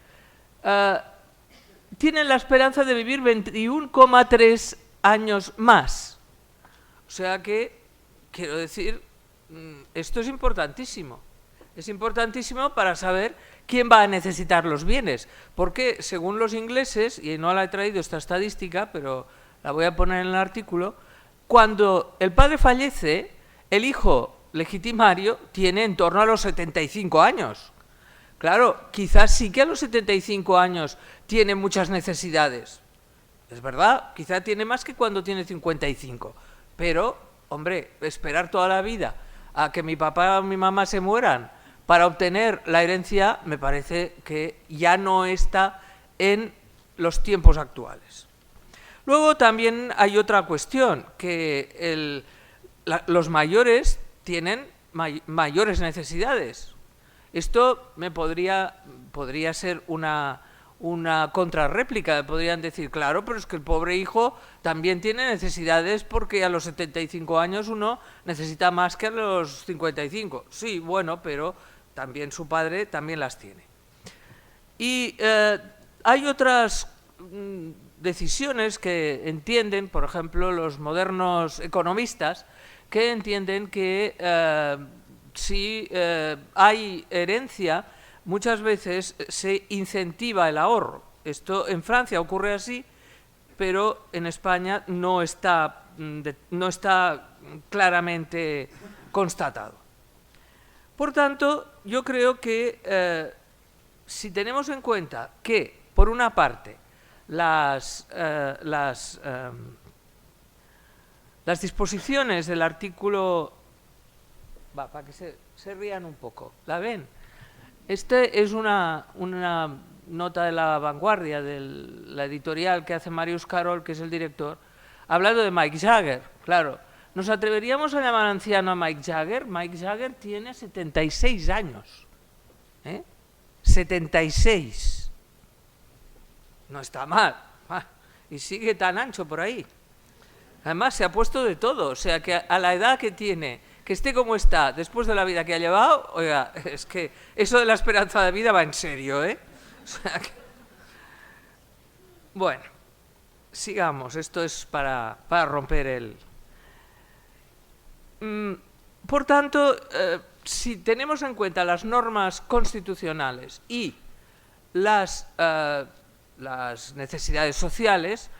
tienen la esperanza de vivir 21,3 años más. O sea que, quiero decir, esto es importantísimo. Es importantísimo para saber quién va a necesitar los bienes. Porque, según los ingleses, y no la he traído esta estadística, pero la voy a poner en el artículo, cuando el padre fallece, el hijo legitimario tiene en torno a los 75 años. Claro, quizás sí que a los 75 años tiene muchas necesidades. Es verdad, quizá tiene más que cuando tiene 55. Pero hombre, esperar toda la vida a que mi papá o mi mamá se mueran para obtener la herencia, me parece que ya no está en los tiempos actuales. Luego también hay otra cuestión, que los mayores tienen mayores necesidades. Esto podría ser una contrarréplica, podrían decir, claro, pero es que el pobre hijo también tiene necesidades porque a los 75 años uno necesita más que a los 55. Sí, bueno, pero también su padre también las tiene. Y hay otras decisiones que entienden, por ejemplo, los modernos economistas, que entienden que si hay herencia, muchas veces se incentiva el ahorro. Esto en Francia ocurre así, pero en España no está claramente constatado. Por tanto, yo creo que si tenemos en cuenta que, por una parte, las disposiciones del artículo... para que se rían un poco, ¿la ven? Este es una nota de La Vanguardia, de la editorial que hace Marius Carroll, que es el director, hablando de Mike Jagger. Claro, ¿nos atreveríamos a llamar anciano a Mike Jagger? Mike Jagger tiene 76 años. 76. No está mal. Y sigue tan ancho por ahí. Además, se ha puesto de todo. O sea, que a la edad que tiene, que esté como está, después de la vida que ha llevado, oiga, es que eso de la esperanza de vida va en serio, ¿eh? O sea que... Bueno, sigamos. Esto es para romper el... Por tanto, si tenemos en cuenta las normas constitucionales y las necesidades sociales,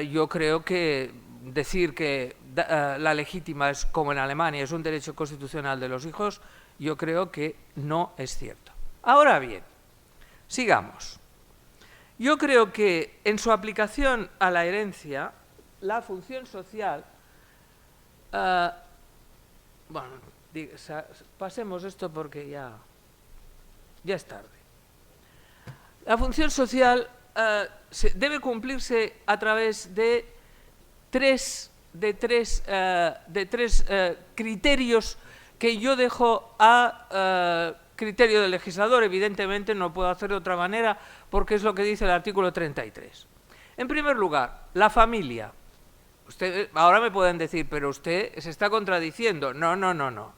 yo creo que decir que la legítima es como en Alemania, es un derecho constitucional de los hijos, yo creo que no es cierto. Ahora bien, sigamos. Yo creo que en su aplicación a la herencia, la función social... bueno, pasemos esto porque ya es tarde. La función social debe cumplirse a través de tres criterios que yo dejo a criterio del legislador. Evidentemente no puedo hacer de otra manera porque es lo que dice el artículo 33. En primer lugar, la familia. Usted, ahora me pueden decir, pero usted se está contradiciendo. No.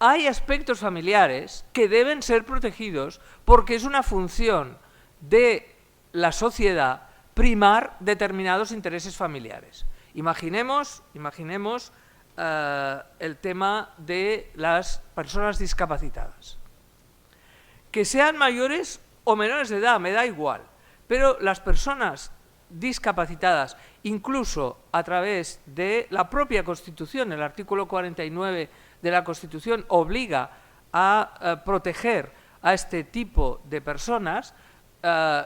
Hay aspectos familiares que deben ser protegidos porque es una función de la sociedad primar determinados intereses familiares. Imaginemos el tema de las personas discapacitadas. Que sean mayores o menores de edad, me da igual, pero las personas discapacitadas, incluso a través de la propia Constitución, el artículo 49 de la Constitución obliga a proteger a este tipo de personas,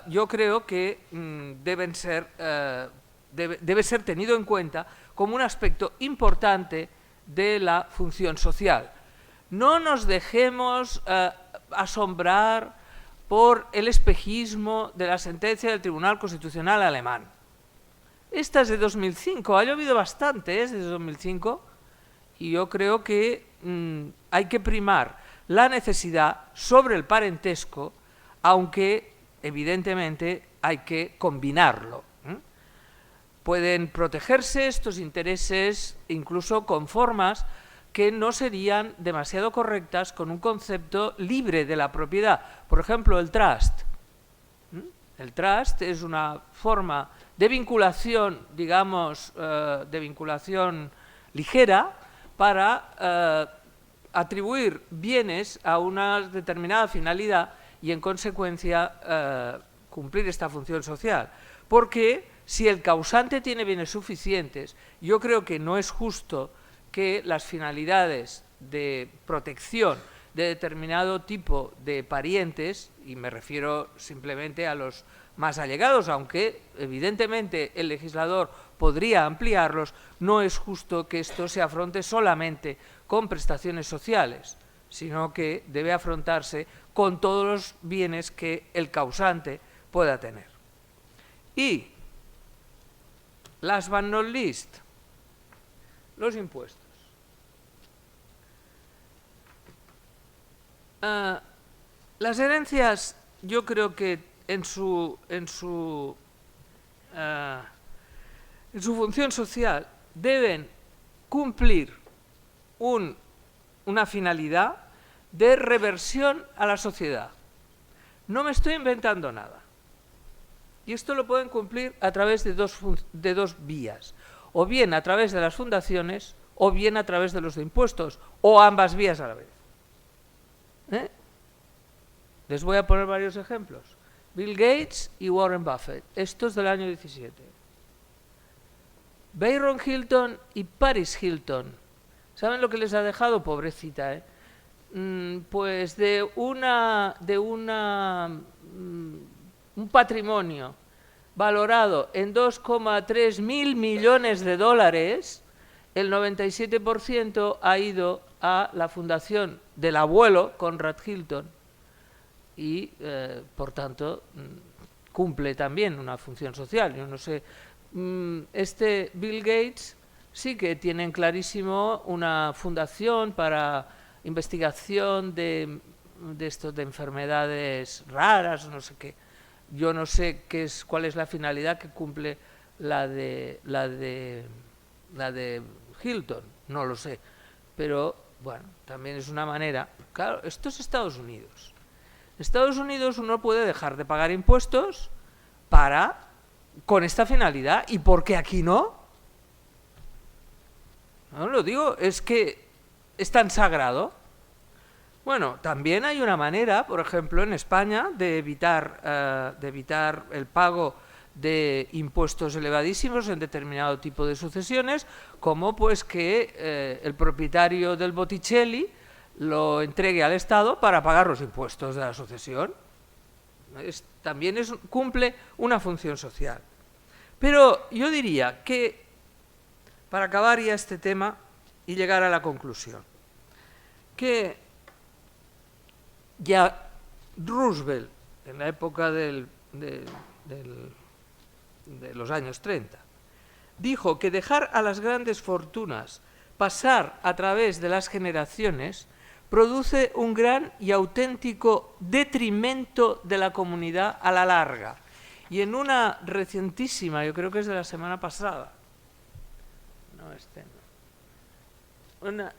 yo creo que debe ser tenido en cuenta como un aspecto importante de la función social. No nos dejemos asombrar por el espejismo de la sentencia del Tribunal Constitucional alemán. Esta es de 2005, ha llovido bastante desde 2005, y yo creo que hay que primar la necesidad sobre el parentesco, aunque evidentemente hay que combinarlo. Pueden protegerse estos intereses incluso con formas que no serían demasiado correctas con un concepto libre de la propiedad. Por ejemplo, el trust. El trust es una forma de vinculación, digamos, de vinculación ligera para atribuir bienes a una determinada finalidad y, en consecuencia, cumplir esta función social. Porque si el causante tiene bienes suficientes, yo creo que no es justo que las finalidades de protección de determinado tipo de parientes, y me refiero simplemente a los más allegados, aunque evidentemente el legislador podría ampliarlos, no es justo que esto se afronte solamente con prestaciones sociales, sino que debe afrontarse con todos los bienes que el causante pueda tener. Y, last but not least, los impuestos. Las herencias, yo creo que en su función social deben cumplir una finalidad de reversión a la sociedad. No me estoy inventando nada. Y esto lo pueden cumplir a través de dos vías. O bien a través de las fundaciones, o bien a través de los impuestos, o ambas vías a la vez. Les voy a poner varios ejemplos. Bill Gates y Warren Buffett. Esto es del año 17. Byron Hilton y Paris Hilton. ¿Saben lo que les ha dejado? Pobrecita, pues un patrimonio valorado en 2,3 mil millones de dólares, el 97% ha ido a la fundación del abuelo, Conrad Hilton, y, por tanto, cumple también una función social. Yo no sé, Bill Gates sí que tienen clarísimo una fundación para investigación de enfermedades raras, no sé qué. Yo no sé cuál es la finalidad que cumple la de Hilton, no lo sé. Pero, bueno, también es una manera. Claro, esto es Estados Unidos. Estados Unidos uno puede dejar de pagar impuestos con esta finalidad. ¿Y por qué aquí no? No lo digo, es que es tan sagrado. Bueno, también hay una manera, por ejemplo, en España, de evitar el pago de impuestos elevadísimos en determinado tipo de sucesiones, como pues que el propietario del Botticelli lo entregue al Estado para pagar los impuestos de la sucesión. También cumple una función social. Pero yo diría que, para acabar ya este tema y llegar a la conclusión, que ya Roosevelt, en la época de los años 30, dijo que dejar a las grandes fortunas pasar a través de las generaciones produce un gran y auténtico detrimento de la comunidad a la larga. Y en una recientísima, yo creo que es de la semana pasada,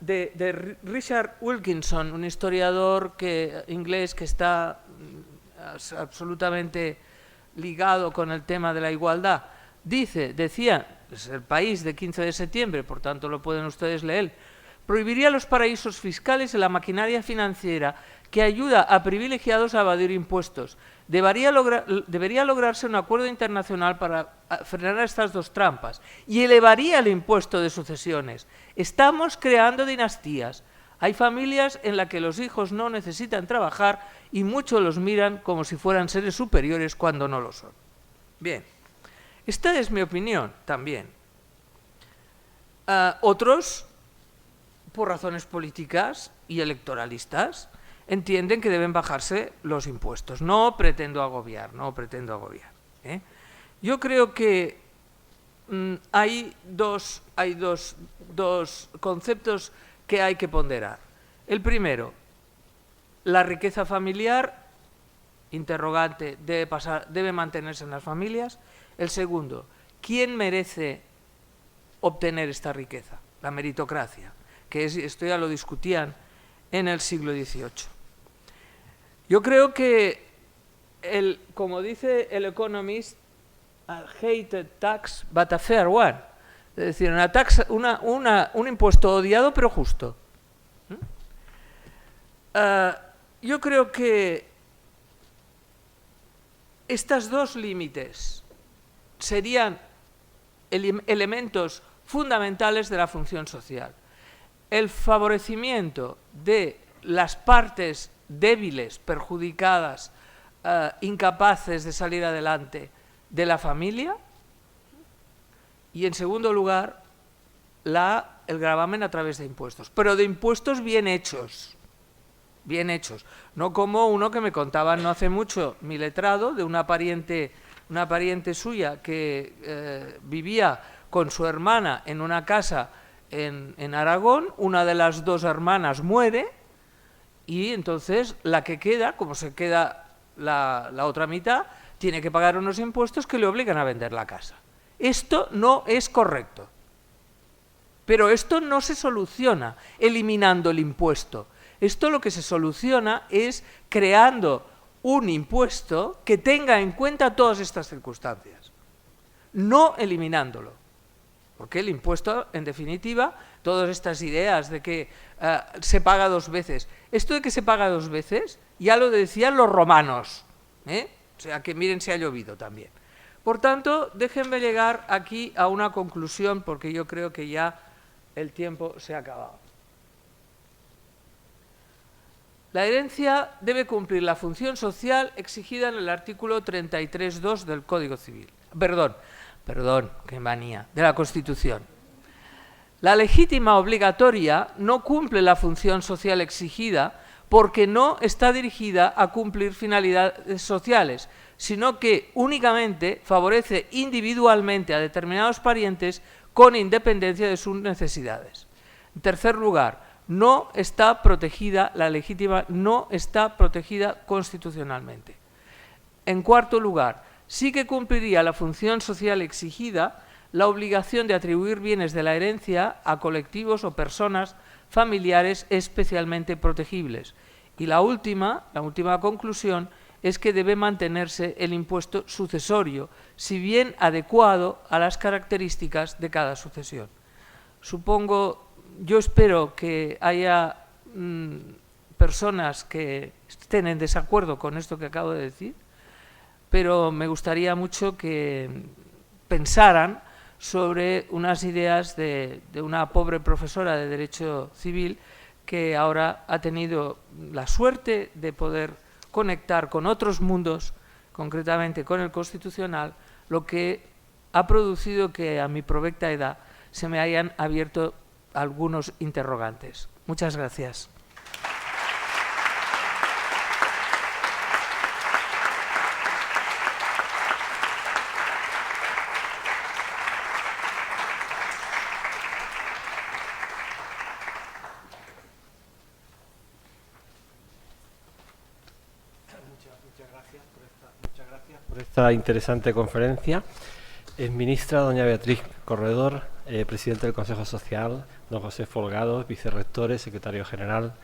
de Richard Wilkinson, un historiador inglés que está absolutamente ligado con el tema de la igualdad, decía, es El País de 15 de septiembre, por tanto lo pueden ustedes leer, prohibiría los paraísos fiscales y la maquinaria financiera que ayuda a privilegiados a evadir impuestos. Debería lograrse un acuerdo internacional para frenar estas dos trampas y elevaría el impuesto de sucesiones. Estamos creando dinastías. Hay familias en las que los hijos no necesitan trabajar y muchos los miran como si fueran seres superiores cuando no lo son. Bien, esta es mi opinión también. Otros, por razones políticas y electoralistas, entienden que deben bajarse los impuestos. No pretendo agobiar. Yo creo que hay dos conceptos que hay que ponderar. El primero, la riqueza familiar, interrogante, debe mantenerse en las familias. El segundo, ¿quién merece obtener esta riqueza? La meritocracia, que esto ya lo discutían en el siglo XVIII. Yo creo que, como dice el Economist, a hated tax but a fair one. Es decir, un impuesto odiado pero justo. Yo creo que estos dos límites serían elementos fundamentales de la función social. El favorecimiento de las partes débiles, perjudicadas, incapaces de salir adelante de la familia, Y, en segundo lugar, el gravamen a través de impuestos, pero de impuestos bien hechos, no como uno que me contaba no hace mucho mi letrado, de una pariente suya que vivía con su hermana en una casa en Aragón. Una de las dos hermanas muere y entonces la que queda, como se queda la otra mitad, tiene que pagar unos impuestos que le obligan a vender la casa. Esto no es correcto. Pero esto no se soluciona eliminando el impuesto. Esto lo que se soluciona es creando un impuesto que tenga en cuenta todas estas circunstancias, no eliminándolo. Porque el impuesto, en definitiva, todas estas ideas de que se paga dos veces, esto de que se paga dos veces ya lo decían los romanos, o sea que miren si ha llovido también. Por tanto, déjenme llegar aquí a una conclusión, porque yo creo que ya el tiempo se ha acabado. La herencia debe cumplir la función social exigida en el artículo 33.2 del Código Civil. Perdón, qué manía, de la Constitución. La legítima obligatoria no cumple la función social exigida porque no está dirigida a cumplir finalidades sociales, sino que únicamente favorece individualmente a determinados parientes con independencia de sus necesidades. En tercer lugar, no está protegida, la legítima no está protegida constitucionalmente. En cuarto lugar, sí que cumpliría la función social exigida la obligación de atribuir bienes de la herencia a colectivos o personas familiares especialmente protegibles. Y la última conclusión es que debe mantenerse el impuesto sucesorio, si bien adecuado a las características de cada sucesión. Yo espero que haya personas que estén en desacuerdo con esto que acabo de decir, pero me gustaría mucho que pensaran sobre unas ideas de una pobre profesora de Derecho Civil que ahora ha tenido la suerte de poder conectar con otros mundos, concretamente con el constitucional, lo que ha producido que a mi provecta edad se me hayan abierto algunos interrogantes. Muchas gracias. Muchas gracias por esta interesante conferencia. Es ministra doña Beatriz Corredor, presidente del Consejo Social, don José Folgado, vicerrector, secretario general,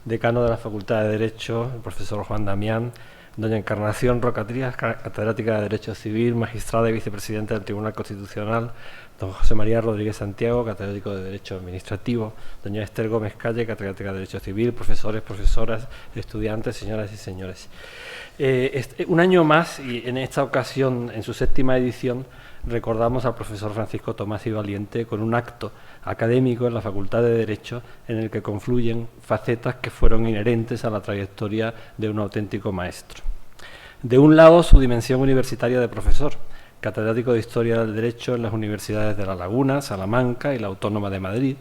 decano de la Facultad de Derecho, el profesor Juan Damián, doña Encarnación Roca Trías, catedrática de Derecho Civil, magistrada y vicepresidenta del Tribunal Constitucional, don José María Rodríguez Santiago, catedrático de Derecho Administrativo, doña Esther Gómez Calle, catedrática de Derecho Civil, profesores, profesoras, estudiantes, señoras y señores. Un año más, y en esta ocasión, en su 7ª edición, recordamos al profesor Francisco Tomás y Valiente con un acto académico en la Facultad de Derecho en el que confluyen facetas que fueron inherentes a la trayectoria de un auténtico maestro. De un lado, su dimensión universitaria de profesor, catedrático de Historia del Derecho en las universidades de La Laguna, Salamanca y la Autónoma de Madrid,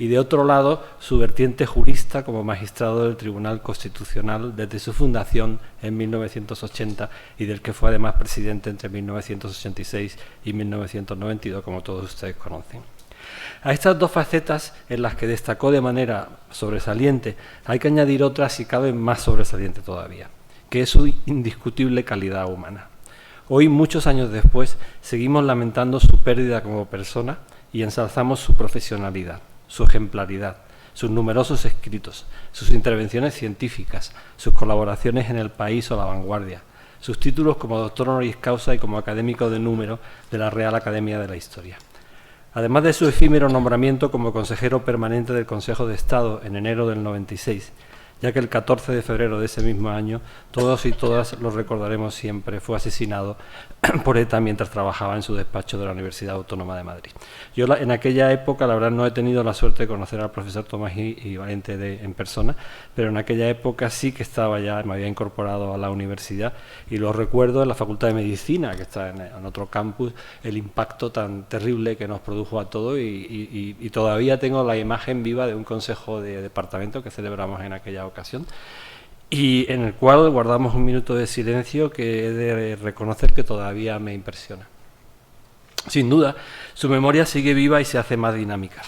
y de otro lado, su vertiente jurista como magistrado del Tribunal Constitucional desde su fundación en 1980 y del que fue además presidente entre 1986 y 1992, como todos ustedes conocen. A estas dos facetas, en las que destacó de manera sobresaliente, hay que añadir otra, si cabe más sobresaliente todavía, que es su indiscutible calidad humana. Hoy, muchos años después, seguimos lamentando su pérdida como persona y ensalzamos su profesionalidad, su ejemplaridad, sus numerosos escritos, sus intervenciones científicas, sus colaboraciones en El País o La Vanguardia, sus títulos como doctor honoris causa y como académico de número de la Real Academia de la Historia. Además de su efímero nombramiento como consejero permanente del Consejo de Estado en enero del 96 ya que el 14 de febrero de ese mismo año, todos y todas lo recordaremos siempre, fue asesinado por ETA mientras trabajaba en su despacho de la Universidad Autónoma de Madrid. Yo en aquella época, la verdad, no he tenido la suerte de conocer al profesor Tomás y Valiente en persona, pero en aquella época sí que estaba ya, me había incorporado a la universidad y lo recuerdo en la Facultad de Medicina, que está en otro campus, el impacto tan terrible que nos produjo a todos y todavía tengo la imagen viva de un consejo de departamento que celebramos en aquella ocasión y en el cual guardamos un minuto de silencio que he de reconocer que todavía me impresiona. Sin duda, su memoria sigue viva y se hace más dinámica.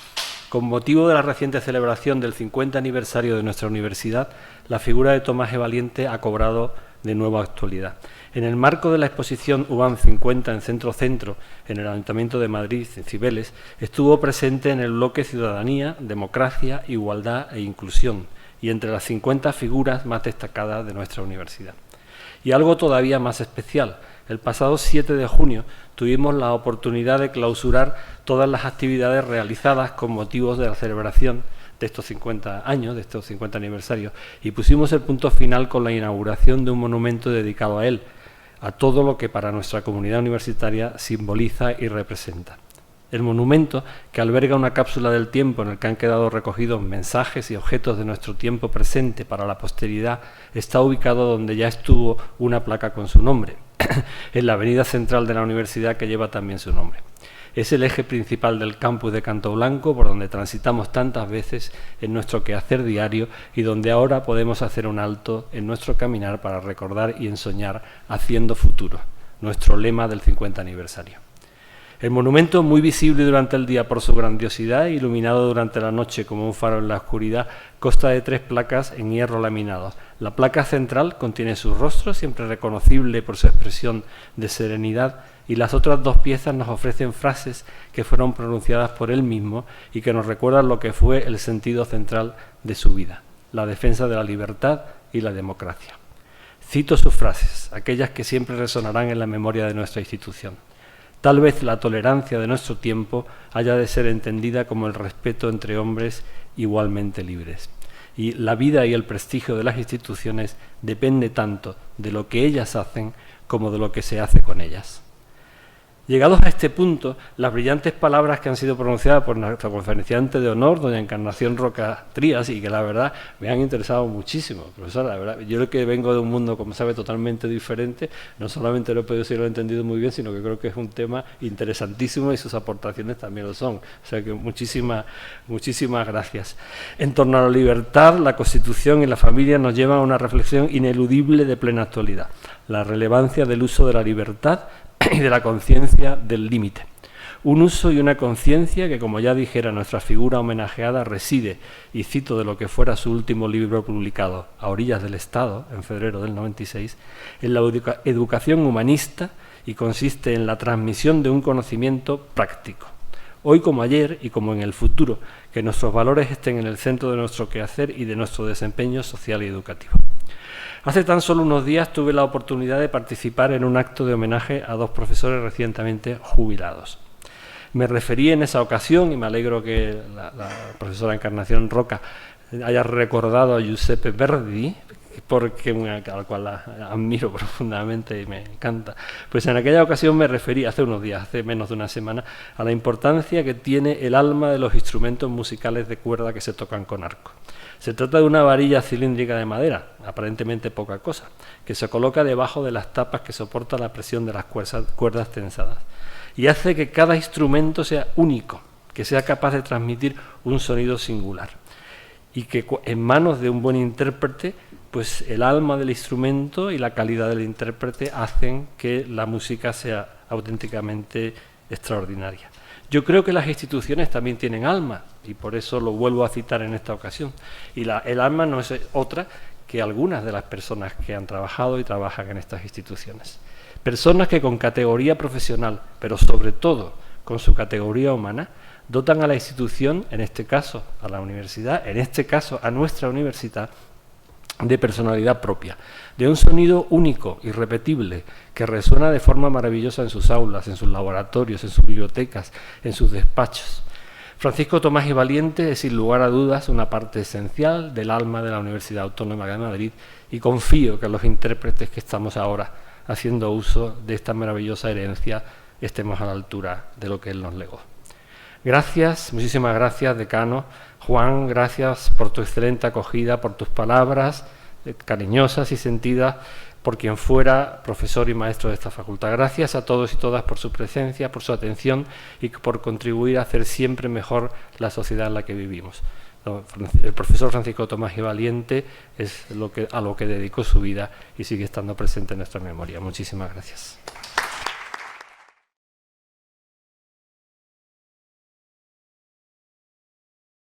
Con motivo de la reciente celebración del 50 aniversario de nuestra universidad, la figura de Tomás E. Valiente ha cobrado de nueva actualidad. En el marco de la exposición UBAM 50 en Centro, en el Ayuntamiento de Madrid, en Cibeles, estuvo presente en el bloque Ciudadanía, Democracia, Igualdad e Inclusión, y entre las 50 figuras más destacadas de nuestra universidad. Y algo todavía más especial, el pasado 7 de junio tuvimos la oportunidad de clausurar todas las actividades realizadas con motivos de la celebración de estos 50 años, de estos 50 aniversarios, y pusimos el punto final con la inauguración de un monumento dedicado a él, a todo lo que para nuestra comunidad universitaria simboliza y representa. El monumento, que alberga una cápsula del tiempo en el que han quedado recogidos mensajes y objetos de nuestro tiempo presente para la posteridad, está ubicado donde ya estuvo una placa con su nombre, en la avenida central de la universidad que lleva también su nombre. Es el eje principal del campus de Canto Blanco, por donde transitamos tantas veces en nuestro quehacer diario y donde ahora podemos hacer un alto en nuestro caminar para recordar y ensoñar haciendo futuro, nuestro lema del 50 aniversario. El monumento, muy visible durante el día por su grandiosidad, iluminado durante la noche como un faro en la oscuridad, consta de 3 placas en hierro laminado. La placa central contiene su rostro, siempre reconocible por su expresión de serenidad, y las otras 2 piezas nos ofrecen frases que fueron pronunciadas por él mismo y que nos recuerdan lo que fue el sentido central de su vida, la defensa de la libertad y la democracia. Cito sus frases, aquellas que siempre resonarán en la memoria de nuestra institución. Tal vez la tolerancia de nuestro tiempo haya de ser entendida como el respeto entre hombres igualmente libres. Y la vida y el prestigio de las instituciones depende tanto de lo que ellas hacen como de lo que se hace con ellas. Llegados a este punto, las brillantes palabras que han sido pronunciadas por nuestra conferenciante de honor, doña Encarnación Roca Trías, y que la verdad me han interesado muchísimo. Profesora, la verdad, yo que vengo de un mundo, como sabe, totalmente diferente, no solamente lo he podido decir, lo he entendido muy bien, sino que creo que es un tema interesantísimo y sus aportaciones también lo son. O sea que muchísimas gracias. En torno a la libertad, la Constitución y la familia nos llevan a una reflexión ineludible de plena actualidad. La relevancia del uso de la libertad y de la conciencia del límite. Un uso y una conciencia que, como ya dijera nuestra figura homenajeada, reside, y cito de lo que fuera su último libro publicado, A orillas del Estado, en febrero del 96, en la educación humanista y consiste en la transmisión de un conocimiento práctico. Hoy como ayer y como en el futuro, que nuestros valores estén en el centro de nuestro quehacer y de nuestro desempeño social y educativo. Hace tan solo unos días tuve la oportunidad de participar en un acto de homenaje a 2 profesores recientemente jubilados. Me referí en esa ocasión, y me alegro que la profesora Encarnación Roca haya recordado a Giuseppe Verdi, porque al cual la admiro profundamente y me encanta. Pues en aquella ocasión me referí, hace unos días, hace menos de una semana, a la importancia que tiene el alma de los instrumentos musicales de cuerda que se tocan con arco. Se trata de una varilla cilíndrica de madera, aparentemente poca cosa, que se coloca debajo de las tapas que soportan la presión de las cuerdas tensadas y hace que cada instrumento sea único, que sea capaz de transmitir un sonido singular y que en manos de un buen intérprete, pues el alma del instrumento y la calidad del intérprete hacen que la música sea auténticamente extraordinaria. Yo creo que las instituciones también tienen alma, y por eso lo vuelvo a citar en esta ocasión. Y el alma no es otra que algunas de las personas que han trabajado y trabajan en estas instituciones. Personas que con categoría profesional, pero sobre todo con su categoría humana, dotan a la institución, en este caso a la universidad, en este caso a nuestra universidad, de personalidad propia, de un sonido único, irrepetible, que resuena de forma maravillosa en sus aulas, en sus laboratorios, en sus bibliotecas, en sus despachos. Francisco Tomás y Valiente es sin lugar a dudas una parte esencial del alma de la Universidad Autónoma de Madrid y confío que los intérpretes que estamos ahora haciendo uso de esta maravillosa herencia estemos a la altura de lo que él nos legó. Gracias, muchísimas gracias, decano. Juan, gracias por tu excelente acogida, por tus palabras cariñosas y sentidas, por quien fuera profesor y maestro de esta facultad. Gracias a todos y todas por su presencia, por su atención y por contribuir a hacer siempre mejor la sociedad en la que vivimos. El profesor Francisco Tomás y Valiente es a lo que dedicó su vida y sigue estando presente en nuestra memoria. Muchísimas gracias.